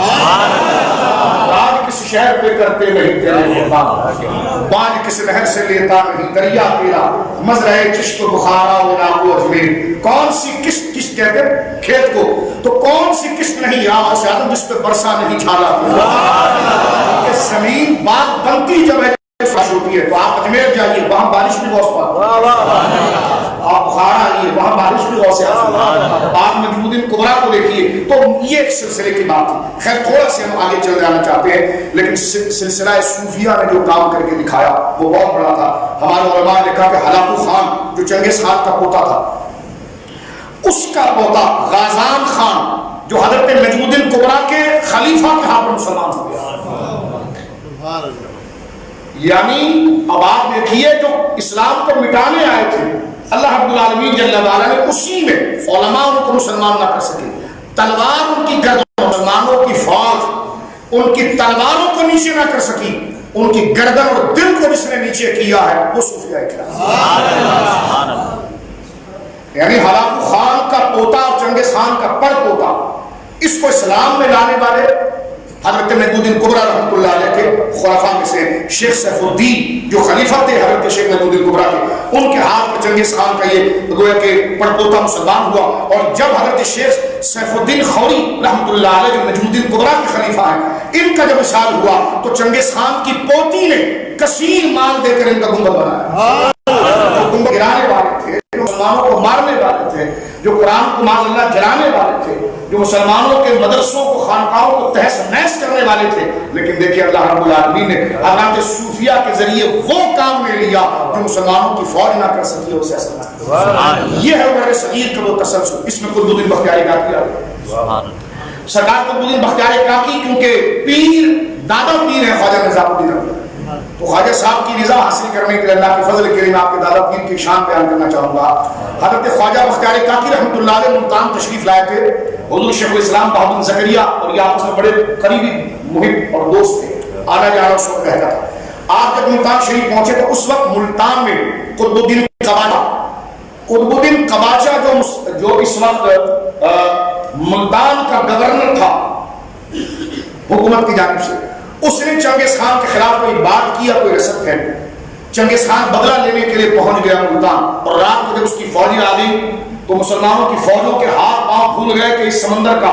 راج کس شہر پہ کرتے نہیں تیرے قربان، بان کس نہر سے لیتا نہیں دریا تیرا، مزرعہ چشت و بخارا و ناگو اجمیر. کون سی قسط کہتے ہیں کھیت کو، تو کون سی قسط نہیں یا غوث اعظم جس پہ برسا نہیں چھالا. کہ زمین باغ بنتی جب ہے ہوتی ہے، تو آپ اجمیر جائیے وہاں بارش بھی غوث پاک، آپ بخارا آئیے وہاں بارش بھی غوث اعظم، آپ نجم الدین کبریٰ کو دیکھیے. تو یہ ایک سلسلے کی بات تھی. خیر تھوڑا سے ہم آگے چل جانا چاہتے ہیں، لیکن سلسلہ صوفیہ نے جو کام کر کے دکھایا وہ بہت بڑا تھا. ہمارے علماء نے لکھا کہ ہلاکو خان جو چنگیز خان کا پوتا تھا، اس کا پوتا غازان خان جو حضرت نجم الدین کبریٰ کے خلیفہ کے ہاتھ پر مسلمان ہو گیا. یعنی اب آپ دیکھیے جو اسلام کو مٹانے آئے تھے، اللہ رب العالمین جل وعلا نے اسی میں علماء ان کو مسلمان نہ کر سکے، تلوار ان کی گردن، مسلمانوں کی فوج ان کی تلواروں کو نیچے نہ کر سکی، ان کی گردن اور دل کو جس نے نیچے کیا ہے وہ صوفیہ کرام. یعنی ہلاکو خان کا پوتا اور چنگیز خان کا پڑ پوتا، اس کو اسلام میں لانے والے حضرت نجم الدین کبریٰ رحمۃ اللہ علیہ کے خلفاء میں سے شیخ سیف الدین جو خلیفہ تھے حضرت شیخ نجم الدین کبریٰ کے، ان کے ہاتھ میں چنگیز خان کا یہ گویا کہ پڑپوتا مسلمان ہوا. اور جب حضرت شیخ سیف الدین خوری رحمۃ اللہ علیہ جو نجم الدین کبریٰ کے خلیفہ ہیں، ان کا جب وصال ہوا تو چنگیز خان کی پوتی نے کثیر مال دے کر ان کا گنبد بنایا. جو گنبد گرانے والے تھے، جو مسلمانوں کو مارنے والے تھے، جو قرآن کو معاذ اللہ جلانے والے تھے، جو مسلمانوں کے مدرسوں کو خانقاہوں کو تہس نہس کرنے والے تھے، لیکن دیکھیے اللہ رب العالمین نے حضرات صوفیہ کے ذریعے وہ کام لے لیا جو مسلمانوں کی فوج نہ کر سکی. اسے اصل یہ ہے عمر صغیر کا وہ تسلسل. اس میں قطب الدین بختیار کاکی آ گئے. سرکار قطب الدین بختیار کاکی کیونکہ پیر دادا پیر ہیں خواجہ نظام الدین، تو خواجہ صاحب کی رضا حاصل کرنے کے لیے اللہ کے فضل کے لیے میں آپ کے دادا پیر کی شان بیان کرنا چاہوں گا. حضرت خواجہ بختیار کاکی رحمۃ اللہ علیہ ملتان تشریف لائے تھے. حضور شیخ الاسلام بہاؤالدین زکریا اور یہ آپس میں بڑے قریبی محب اور دوست تھے، آنا جانا اس وقت رہتا تھا. آپ جب ملتان شریف پہنچے تو اس وقت ملتان میں قطب الدین قباچہ جو اس وقت ملتان کا گورنر تھا حکومت کی جانب سے، اس نے چنگیز خان کے خلاف کوئی بات کیا، کوئی رسد ہے. چنگیز خان بدلہ لینے کے لیے پہنچ گیا ملتان، اور رات کو جب اس کی فوجیں آ گئی تو مسلمانوں کی فوجوں کے ہاتھ پاؤں پھول گئے کہ اس سمندر کا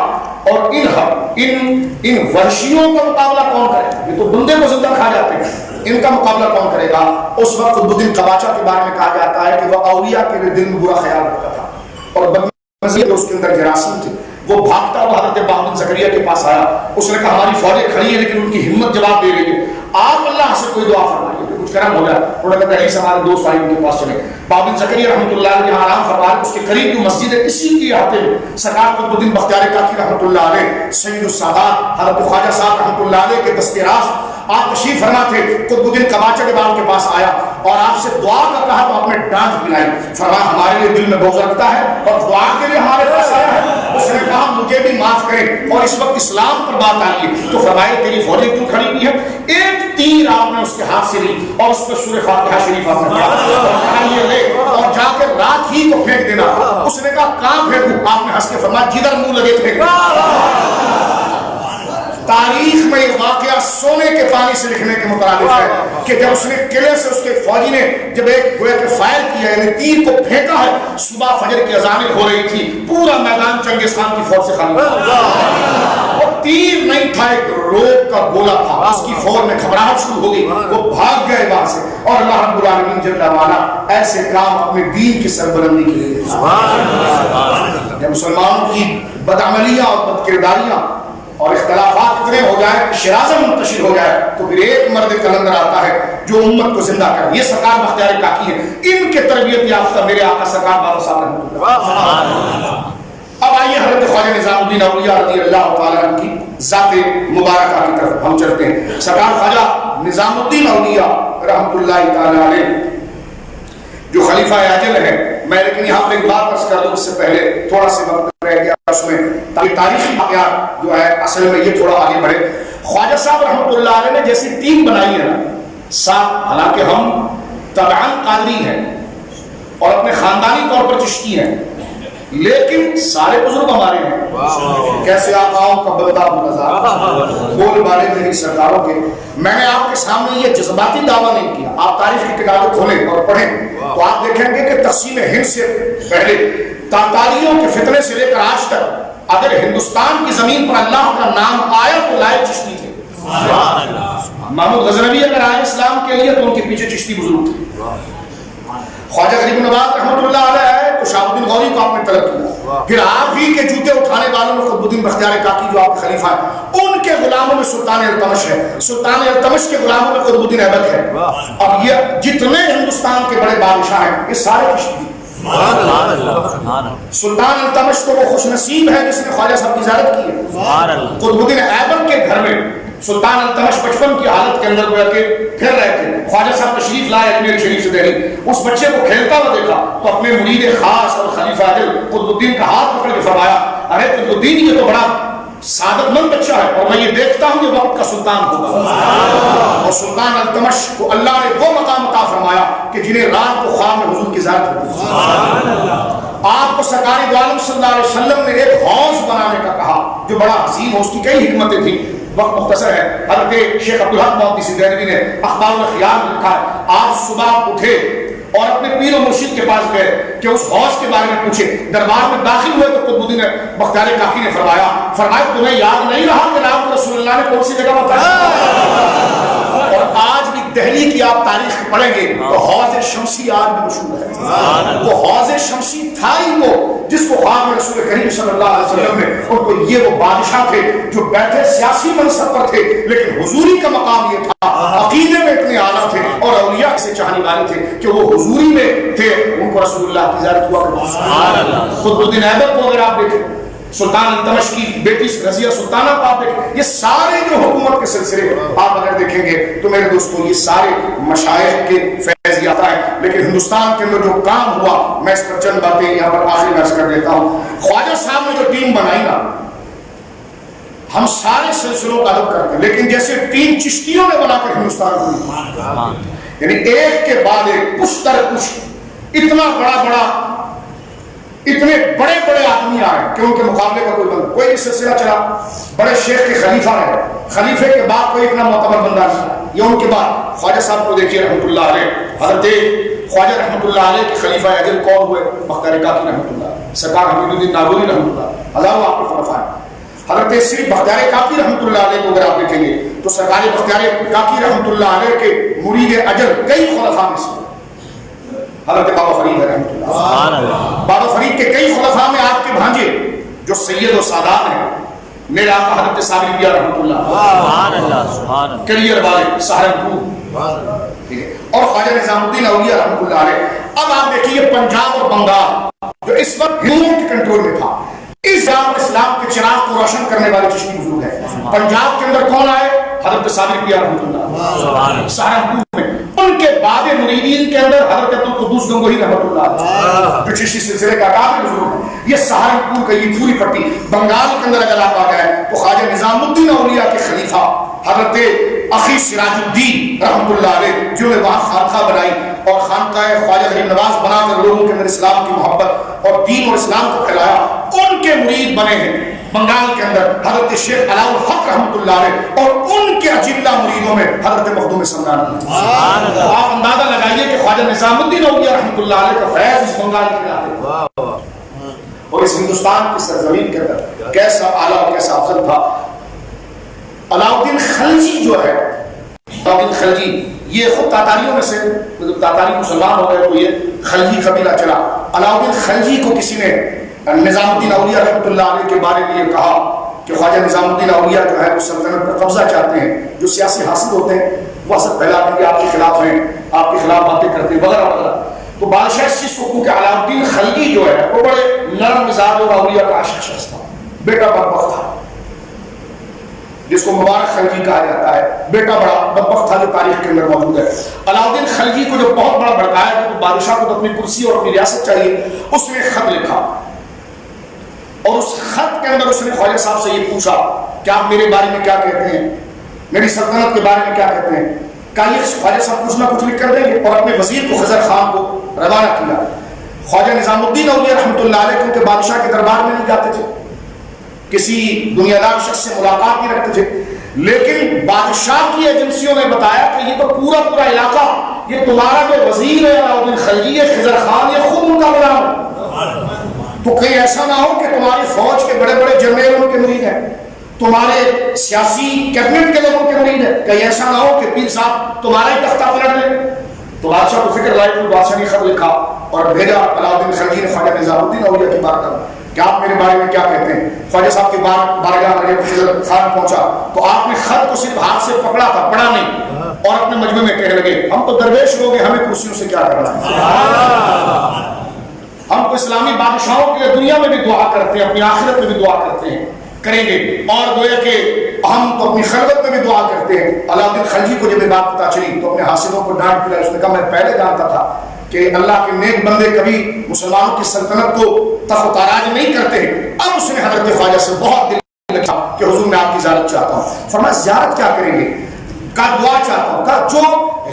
اور ان وحشیوں کا مقابلہ کون کرے. یہ تو بندے کو زندہ کھا جاتے ہیں، ان کا مقابلہ کون کرے گا. اس وقت قطب الدین قباچہ کے بارے میں کہا جاتا ہے کہ وہ اولیاء کے لیے دل میں برا خیال رکھتا تھا، اور بدنظیر اس کے اندر جراثیم تھے. وہ بھاگتا ہوا حضرت بہاؤالدین زکریا کے پاس آیا. اس نے کہا ہماری فوجیں کھڑی ہیں لیکن ان کی ہمت جواب دے رہی ہے، آپ اللہ سے کوئی دعا فرمائیے. کچھ کرم ہو جائے. انہوں نے کہا علی سے ہمارے دوست آئے ان کے پاس چلے. بابا بن زکریا رحمۃ اللہ علیہ جہاں آرام فرما رہے اس کے قریب جو مسجد ہے اسی کے احاطے میں سرکار قطب الدین بختیار کاکی رحمۃ اللہ علیہ سید السادات حضرت خواجہ صاحب رحمۃ اللہ علیہ کے دست راست آپ تشریف فرما تھے. قطب الدین کباچہ کے بعد کے پاس آیا اور آپ سے دعا کا کہا تو آپ نے ڈانٹ پلائی. فرمایا ہمارے لیے دل میں بغض رکھتا ہے اور دعا کے لیے ہمارے پاس آیا ہے. اس نے کہا مجھے بھی معاف کرے اور اس وقت اسلام پر بات آئی ہے تو فرمائے تیری فوجیں کیوں کھڑی ہوئی ہے. ایک تیر آپ نے اس کے ہاتھ سے لی اور اس پہ سورہ فاتحہ شریف آپ نے پڑھا یہ لے اور جا کے رات ہی کو پھینک دینا. اس نے کہا کہاں پھینکوں؟ آپ نے ہنس کے فرمایا جدھر منہ لگے پھینک. تاریخ میں یہ واقعہ سونے کے پانی سے لکھنے کے مترادف ہے کہ جب اس نے قلعے سے اس کے فوجی نے جب ایک گویا کہ فائر کیا یعنی تیر کو پھینکا ہے صبح فجر کی اذانیں ہو رہی تھی پورا میدان چنگیز خان کی فوج سے خالی تھا. اور تیر نہیں تھا ایک روپ کا گولا تھا. اس کی فوج میں گھبراہٹ شروع ہو گئی وہ بھاگ گئے وہاں سے. اور اللہ رب العالمین جل وعلا ایسے کام اپنے دین کی سربلندی کے لیے جب مسلمانوں کی بدعملیاں اور بدکرداریاں اور اختلافات اتنے ہو جائے شرازہ منتشر ہو جائے تو پھر ایک مرد کلندر آتا ہے جو امت کو زندہ کرے. یہ سرکار بختیار کاکی ہے. ان کے تربیت یافتہ میرے آقا سرکار بابا صاحب رحمۃ اللہ. اب آئیے حضرت خواجہ نظام الدین اولیاء رضی اللہ تعالیٰ عنہ کی ذات مبارکہ کی طرف ہم چلتے ہیں. سرکار خواجہ نظام الدین اولیاء رحمۃ اللہ تعالیٰ علیہ جو خلیفہ اجل ہے. میں لیکن یہاں پہ ایک بات عرض کر دوں اس سے پہلے تھوڑا سا وقت رہ گیا اس میں تاکہ تاریخی واقعات جو ہے اصل میں یہ تھوڑا آگے بڑھے. خواجہ صاحب رحمۃ اللہ علیہ نے جیسی ٹیم بنائی ہے نا ساتھ حالانکہ ہم طبعاً قادری ہیں اور اپنے خاندانی طور پر چشتی ہیں لیکن سارے بزرگ ہمارے ہیں. کیسے آقاؤں کا بندہ نظارہ بول بالے نہیں سرکاروں کے. میں نے آپ کے سامنے یہ جذباتی دعویٰ نہیں کیا. آپ تاریخ کی کتابیں کھولیں اور پڑھیں تو آپ دیکھیں گے کہ تقسیم ہند سے پہلے تاتاریوں کے فتنے سے لے کر آج تک اگر ہندوستان کی زمین پر اللہ کا نام آیا تو لائے چشتی تھے. محمود غزنوی اگر آئے اسلام کے لیے تو ان کے پیچھے چشتی بزرگ تھے. خواجہ غریب نواز رحمۃ اللہ علیہ ہے تو شہاب الدین غوری کو آپ نے طلب کیا. پھر آپ ہی کے جوتے اٹھانے والوں میں قطب الدین بختیار کاکی جو آپ کے خلیفہ ہیں ان کے غلاموں میں سلطان التمش ہے. سلطان التمش کے غلاموں میں قطب الدین ایبک ہے. اب یہ جتنے ہندوستان کے بڑے بادشاہ ہیں یہ سارے چشتی. سلطان التمش تو وہ خوش نصیب ہے جس نے خواجہ صاحب کی زیارت کی ہے. قطب الدین ایبک کے گھر میں سلطان التمش بچپن کی حالت کے اندر گویا کہ پھر رہے تھے. خواجہ صاحب تشریف لائے اجمیر شریف سے دہلی. اس بچے کو کھیلتا ہوا دیکھا تو اپنے مرید خاص اور خلیفہ اجل قطب الدین کا ہاتھ پکڑ کے فرمایا ارے قطب الدین یہ تو بڑا سعادت مند بچہ ہے اور میں یہ دیکھتا ہوں یہ وقت کا سلطان ہوگا. اور سلطان التمش کو اللہ نے وہ مقام عطا فرمایا کہ جنہیں رات کو خواب میں حضور کی ذات ہوتی. آپ کو سرکار دو عالم صلی اللہ علیہ وسلم نے ایک حوض بنانے کا کہا جو بڑا عظیم ہے. اس کی کئی حکمتیں تھیں. وقت مختصر ہے. حضرت شیخ عبدالحق محدث دہلوی نے اخبار الاخیار میں لکھا ہے آپ صبح اٹھے اور اپنے پیر و مرشد کے پاس گئے کہ اس حوض کے بارے میں پوچھے. دربار میں داخل ہوئے تو قطب الدین بختیار کاکی نے فرمایا تمہیں یاد نہیں رہا کہ نام رسول اللہ نے کون سی جگہ بتایا. اور آج بھی دہلی کی آپ تاریخ پڑھیں گے تو حوض شمسی آج بھی مشہور ہے. وہ حوض شمسی تھا ہی وہ جس کو خواب میں رسول کریم صلی اللہ علیہ وسلم نے ان کو یہ وہ بادشاہ تھے جو بیٹھے سیاسی منصب پر تھے لیکن حضوری کا مقام یہ تھا. عقیدے میں اتنے اعلیٰ تھے اور اولیاء سے چاہنے والے تھے کہ وہ حضوری میں تھے. ان کو رسول اللہ کی زیارت ہوا کرتی. قطب الدین ایبک کو اگر آپ دیکھیں سلطان التمش کی بیٹی رضیہ سلطانہ کو آپ دیکھیں یہ سارے جو حکومت کے سلسلے آپ اگر دیکھیں گے تو میرے دوستوں یہ سارے مشائخ کے فیض یافتہ ہیں. لیکن ہندوستان کے اندر جو کام ہوا میں اس پر چند باتیں یہاں پر آخر عرض کر دیتا ہوں. خواجہ صاحب نے جو ٹیم بنائی نا ہم سارے سلسلوں کا ادب کرتے ہیں لیکن جیسے تین چشتیوں نے بنا کر ہندوستان کو یعنی ایک کے بعد ایک کچھ تر کچھ اتنا بڑا اتنے بڑے بڑے آدمی آئے کہ ان کے مقابلے کا کوئی بھی سلسلہ چلا. بڑے شیخ کے خلیفہ رہے خلیفے کے بعد کوئی اتنا معتبر بندہ نہیں. یہ ان کے بعد خواجہ صاحب کو دیکھیے رحمۃ اللہ علیہ. حضرت خواجہ رحمۃ اللہ علیہ کے خلیفہ اجل کون ہوئے؟ بختیار کاکی رحمۃ اللہ. سرکار حمید الدین ناگوری رحمۃ اللہ ہزاروں آپ کے خلفاء ہیں. حضرت صرف بختیار کاکی رحمۃ اللہ علیہ کو اگر آپ دیکھیں گے تو سرکار بختیار کاکی رحمۃ اللہ علیہ کے مرید اجل کئی خلفاء میں سے حضرت بابا فرید رحمۃ اللہ. بابا فرید کے کئی خلفاء میں آپ کے بھانجے جو سید و سادات ہیں میرے آقا حضرت صابر رحمۃ اللہ کریئر والے سہارنپور. اور خواجہ نظام الدین اولیاء رحمۃ اللہ علیہ. اب آپ دیکھیے پنجاب اور بنگال جو اس وقت ہندوؤں کے کنٹرول میں تھا، اسلام کے چراغ کو روشن کرنے والے چشتی بزرگ ہیں. پنجاب کے اندر کون آئے؟ حضرت صادق پیر رحمۃ اللہ سہارنپور میں. ان کے بعد مریدین کے اندر حضرت عبدالقدوس گنگوہی رحمۃ اللہ جو چشتی سلسلے کا کافی بزرگ ہے. یہ سہارنپور کا یہ پوری پٹی. بنگال کے اندر اگر آپ آ گئے تو خواجہ نظام الدین اولیاء کے خلیفہ حضرت اخی سراج الدین رحمۃ اللہ علیہ جنہوں نے وہاں خانقاہ بنائی اور خانقاہ خواجہ غریب نواز بنا کر لوگوں کے اندر اسلام کی محبت اور دین اور اسلام کو پھیلایا، ان کے مرید بنے ہیں بنگال کے اندر حضرت شیخ علاء الحق رحمۃ اللہ علیہ، اور ان کے اجلہ مریدوں میں حضرت مخدوم سمرانی. تو آپ اندازہ لگائیے کہ خواجہ نظام الدین اولیاء رحمۃ اللہ علیہ کا فیض اس بنگال کے علاقے اور اس ہندوستان کی سرزمین کے اندر کیسا اعلیٰ اور کیسا افضل تھا. علاؤدین خلجی جو ہے، علاؤدین خلجی یہ خود تاتاریوں میں سے، جب تاتاری مسلمان ہو گئے تو یہ خلجی قبیلہ چلا. علاؤدین خلجی کو کسی نے نظام الدین اولیاء رحمۃ اللہ علیہ کے بارے میں یہ کہا کہ خواجہ نظام الدین اولیاء جو ہے وہ سلطنت پر قبضہ چاہتے ہیں. جو سیاسی حاصل ہوتے ہیں وہ اثر پھیلاتے ہیں، آپ کے خلاف ہیں، آپ کے خلاف باتیں کرتے ہیں وغیرہ وغیرہ. تو بادشاہ اس چیز کو کیونکہ علاؤدین خلجی جو ہے وہ بڑے نرم مزاج اور اولیاء کا عاشق شخص تھا، بیٹا بدبخت تھا جس کو مبارک خلجی کہا جاتا ہے، بیٹا بڑا بدبخت تھا جو تاریخ کے اندر موجود ہے. علاؤدین خلجی کو جو بہت بڑا بھڑکایا تو بادشاہ کو اپنی کرسی اور اپنی ریاست چاہیے، اس نے خط لکھا اور اس خط کے اندر اس نے خواجہ صاحب سے یہ پوچھا کہ آپ میرے بارے میں کیا کہتے ہیں، میری سلطنت کے بارے میں کیا کہتے ہیں. کہا یہ خواجہ صاحب کچھ نہ کچھ لکھ کر دیں گے، اور اپنے وزیر کو خضر خان کو روانہ کیا. خواجہ نظام الدین اولیاء رحمۃ اللہ علیہ کیونکہ بادشاہ کے دربار میں نہیں جاتے تھے، کسی دنیا دار شخص سے ملاقات نہیں رکھتے تھے، لیکن بادشاہ کی ایجنسیوں نے بتایا کہ یہ تو پورا علاقہ یہ تمہارا جو وزیر ہے علاؤدین خلجی ہے خضر خان، یہ خود ان کا غلام ہے. تو کہیں ایسا نہ ہو کہ تمہاری فوج کے بڑے بڑے جنرل ان کے مرید ہیں، تمہارے سیاسی کیبنٹ کے لوگوں کے مرید ہیں، کہیں ایسا نہ ہو کہ پیر صاحب تمہارا ہی تختہ پلٹ لیں. تو بادشاہ کو فکر لائی، تو بادشاہ نے خط لکھا اور بھیجا علاؤدین خلجی نے خواجہ نظام الدین اولیاء کی بارگاہ کہ آپ میرے بارے میں کیا کہتے ہیں. خواجہ صاحب کی بارگاہ میں جب خضر خان پہنچا تو آپ نے خط کو صرف ہاتھ سے پکڑا تھا، پڑھا نہیں، اور اپنے مجمع میں کہنے لگے ہم تو درویش لوگ ہیں، ہمیں کرسیوں سے کیا کرنا ہے. ہم تو اسلامی بادشاہوں کے لیے دنیا میں بھی دعا کرتے ہیں، اپنی آخرت میں بھی دعا کرتے ہیں، کریں گے، اور گویا کہ ہم تو اپنی خلوت میں بھی دعا کرتے ہیں. علاؤدین خلجی کو جب یہ بات پتا چلی تو اپنے حاصلوں کو ڈانٹ پلائی. اس نے کہا میں پہلے جانتا تھا کہ اللہ کے نیک بندے کبھی مسلمانوں کی سلطنت کو تخت و تاراج نہیں کرتے. اب اس نے حضرت خواجہ سے بہت دل لگا کہ حضور میں آپ کی زیارت چاہتا ہوں. فرمایا زیارت کیا کریں گے؟ کہا دعا چاہتا ہوں. کہا جو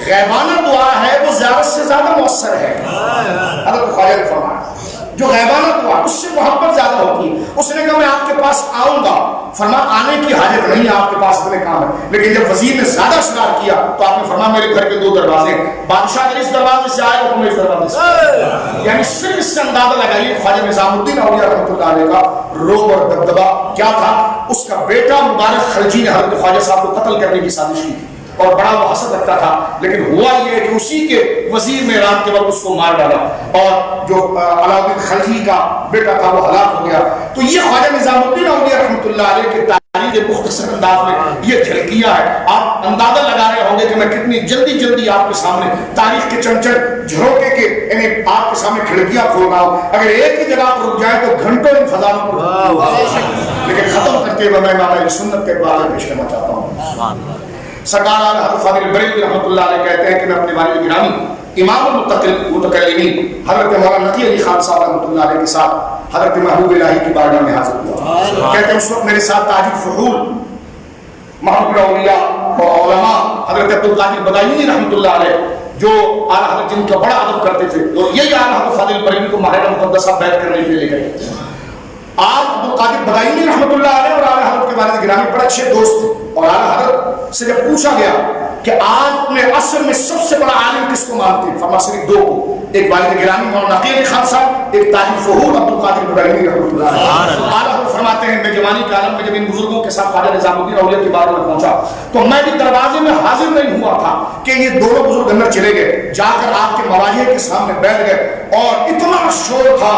غیبانہ دعا ہے وہ زیارت سے زیادہ مؤثر ہے. حضرت خواجہ نے فرمایا جو غیبانہ دعا اس سے محبت زیادہ ہوتی ہے. اس نے کہا میں آپ کے پاس آؤں گا. فرمایا آنے کی حاجت نہیں ہے، آپ کے پاس اتنے کام ہے. لیکن جب وزیر نے زیادہ اصرار کیا تو آپ نے فرمایا میرے گھر کے 2 دروازے ہیں، بادشاہ اگر اس دروازے سے آئے تو تم اس دروازے سے. یعنی صرف اس سے اندازہ لگائیے خواجہ نظام الدین اولیاء رحمۃ اللہ علیہ کا روب اور دبدبہ کیا تھا. اس کا بیٹا مبارک خلجی نے حضرت خواجہ صاحب کو قتل کرنے کی سازش کی تھی اور بڑا وہ حسد رکھتا تھا، لیکن ہوا یہ کہ اسی کے وزیر نے رات کے وقت اس کو مار ڈالا اور جو علاؤدین خلجی کا بیٹا تھا وہ ہلاک ہو گیا. تو یہ خواجہ نظام الدین اولیاء رحمۃ اللہ علیہ کے تاریخ مختصر انداز میں یہ جھلکیاں ہیں. آپ اندازہ لگا رہے ہوں گے کہ میں کتنی جلدی آپ کے سامنے تاریخ کے چنچل جھروکے کے یعنی آپ کے سامنے کھڑکیاں کھول رہا ہوں. اگر ایک ہی جگہ پر رک جائے تو گھنٹوں ان فضاؤں پر، لیکن ختم کرتے ہوئے میں امام سنت کے بارے میں پیش کرنا چاہتا ہوں. سرکار حضرت فاضل بریلوی رحمۃ اللہ علیہ کہتے ہیں کہ میں اپنے والد گرامی امام المتکلمین حضرت مولانا نقی علی خان صاحب رحمۃ اللہ علیہ کے ساتھ حضرت محبوب الہی کی بارگاہ میں حاضر ہوا. کہتے ہیں اس وقت میرے ساتھ تاج الفحول محبوب الاولیاء اور علماء حضرت عبدالقادر بدایونی رحمۃ اللہ علیہ جو اعلیٰ حضرت جن کا بڑا ادب کرتے تھے، اور یہی اعلیٰ حضرت فاضل بریلوی کو ماہرہ مقدسہ بیعت کرنے کے لیے لے گئے. آپ عبدالقادر بدایونی رحمۃ اللہ علیہ اور اعلیٰ حضرت کے والد گرامی بڑے اچھے دوست تھے، اور اعلیٰ حضرت سے جب پوچھا گیا کہ آپ اپنے عصر میں سب سے بڑا عالم کس کو مانتے ہیں، فرمایا صرف 2 کو، ایک والد گرامی مولانا نقی علی خان صاحب، ایک تاج الفحول عبدالقادر بدایونی رحمۃ اللہ علیہ. اعلیٰ حضرت فرماتے ہیں میں جوانی کے عالم میں جب ان بزرگوں کے ساتھ خواجہ نظام الدین اولیاء کی بارگاہ میں پہنچا تو میں بھی دروازے میں حاضر نہیں ہوا تھا کہ یہ دونوں بزرگ اندر چلے گئے، جا کر آپ کے مواجہ کے سامنے بیٹھ گئے اور اتنا شور تھا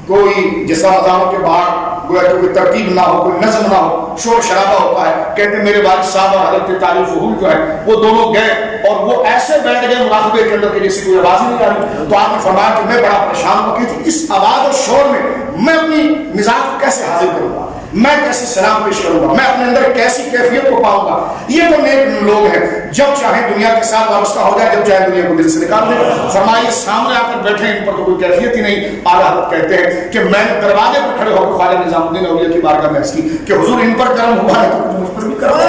کوئی جیسا مضاموں کے باہر گویا کہ کوئی ترتیب نہ ہو، کوئی نظم نہ ہو، شور شرابہ ہوتا ہے. کہتے ہیں میرے والد صاحب اور حضرت طالب فہول جو ہے وہ دونوں گئے اور وہ ایسے بیٹھ گئے مراقبے کے اندر کہ جیسے کوئی آواز ہی نہیں آ رہی. تو آپ نے فرمایا کہ میں بڑا پریشان ہوں کہ اس آواز اور شور میں اپنی مزاج کو کیسے حاضر کروں گا، میں کیسے سلام پیش کروں گا، میں اپنے اندر کیسی کیفیت کو پاؤں گا. یہ تو نیک لوگ ہیں، جب چاہے دنیا کے ساتھ وابستہ ہو جائے، جب چاہے دنیا کو دل سے نکال دے. فرمائیے سامنے آ کر بیٹھے ان پر تو کوئی کیفیت ہی نہیں. اعلیٰ حضرت کہتے ہیں کہ میں نے دروازے پر کھڑے ہو کر خواجہ نظام الدین اولیاء کی بارگاہ میں عرض کی کہ حضور ان پر کرم ہوا ہے تو مجھ پر بھی کرم ہوا.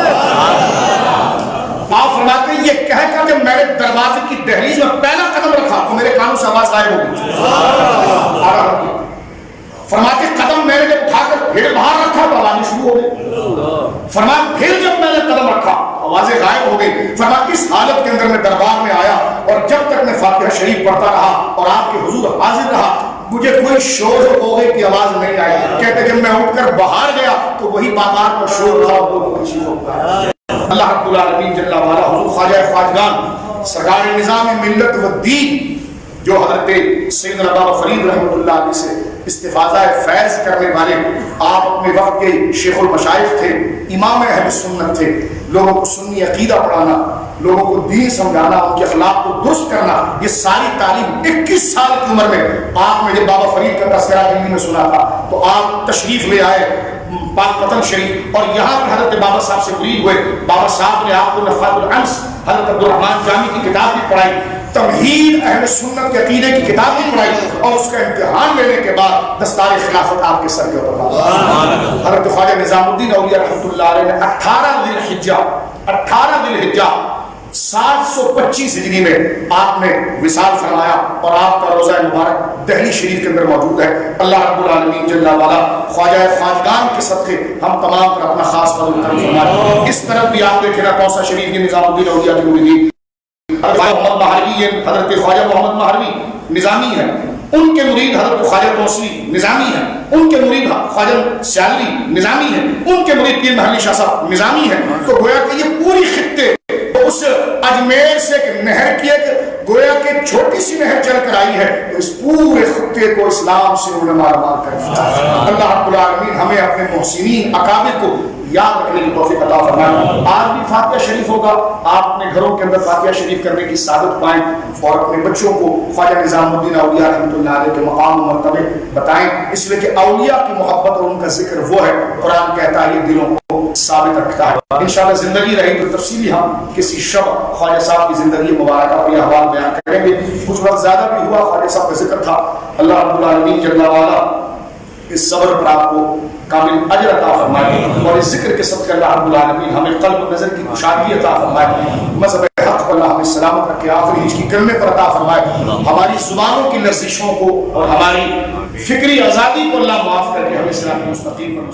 آپ فرماتے ہیں یہ کہہ کر کہ میں نے دروازے کی دہلیز میں پہلا قدم رکھا تو میرے کانوں سے آواز غائب ہو گئی. فرماتے قدم میں نے جب اٹھا کر پھر باہر رکھا تو آوازیں شروع ہو گئی. فرمایا پھر جب میں نے قدم رکھا آوازیں غائب ہو گئی. فرمایا اس حالت کے اندر میں دربار میں آیا اور جب تک میں فاتحہ شریف پڑھتا رہا اور آپ کے حضور حاضر رہا مجھے کوئی شور ہو گئی کی آواز نہیں آئی. کہتے جب میں اٹھ کر باہر گیا تو وہی بازار کا شور تھا وہ کچھ ہوتا. اللہ رب العالمین جل وعلا حضور خواجہ خواجگان سرکار نظام ملت و دین جو حضرت سیدنا بابا فرید رحمۃ اللہ علیہ سے استفاضہ فیض کرنے والے، آپ اپنے وقت کے شیخ المشائخ تھے، امام اہل سنت تھے. لوگوں کو سنی عقیدہ پڑھانا، لوگوں کو دین سمجھانا، ان کے اخلاق کو درست کرنا، یہ ساری تعلیم 21 سال کی عمر میں آپ نے جب بابا فرید کا تذکرہ دلی میں سنا تھا تو آپ تشریف لے آئے پاک پتن شریف اور یہاں پہ حضرت بابا صاحب سے مرید ہوئے. بابا صاحب نے آپ کو نفاذ الانس حضرت عبدالرحمن جامی کی کتاب بھی پڑھائی، تمہید اہل سنت کے عقیدے کی کتاب بھی پڑھائی اور اس کا امتحان لینے کے بعد دستار خلافت آپ کے سر کے اوپر. حضرت خواجہ نظام الدین اولیاء رحمۃ اللہ علیہ نے 18 ذی الحجہ 725 ہجری میں آپ نے وصال فرمایا اور آپ کا روزہ مبارک دہلی شریف کے اندر موجود ہے. اللہ رب العالمین جل وعلا خواجہ خواجگان کے صدقے ہم تمام پر اپنا خاص فضل کرم فرمائے. اس طرف بھی آپ دیکھیں کوثر شریف کی نظام الدین اولیاء کی مریدین محمد مہروی، حضرت خواجہ محمد مہروی نظامی ہے، ان کے مرید حضرت خواجہ توسلی نظامی ہے، ان کے مرید خواجہ سیالوی نظامی ہے، ان کے مرید پیر محلی شاہ صاحب نظامی ہے. تو گویا کہ یہ پوری خطے اس اجمیر سے ایک نہر کی ایک گویا کہ چھوٹی سی نہر چل کر آئی ہے تو اس پورے خطے کو اسلام سے انہوں نے مار کر دیا. اللہ رب العالمین ہمیں اپنے محسنین اکابر کو یاد رکھنے کی توفیق عطا فرمائے. آج بھی فاتحہ شریف ہوگا، آپ اپنے گھروں کے اندر فاتحہ شریف کرنے کی سعادت پائیں اور اپنے بچوں کو خواجہ نظام الدین اولیاء رحمۃ اللہ علیہ کے مقام و مرتبے بتائیں، اس لیے کہ اولیاء کی محبت اور ان کا ذکر وہ ہے قرآن کہتا ہے یہ دلوں کو ثابت رکھتا ہے. انشاءاللہ زندگی رہی تو تفصیلی ہم کسی شب خواجہ صاحب کی زندگی مبارکہ پر یہ احوال بیان کریں گے. کچھ وقت زیادہ بھی ہوا، خواجہ صاحب کا ذکر تھا. اللہ رب العالمین جل وعلا اس صبر پر آپ کو کامل اجر عطا فرمائے اور اس ذکر کے صدقے اللہ رب العالمین ہمیں قلب و نظر کی کشادگی عطا فرمائے. مذہب حق پر اللہ ہمیں سلامت رکھے، آخری ہج کی کلمے پر عطا فرمائے. ہماری زبانوں کی لرزشوں کو اور ہماری فکری آزادی کو اللہ معاف کر کے ہمیں صراط مستقیم پر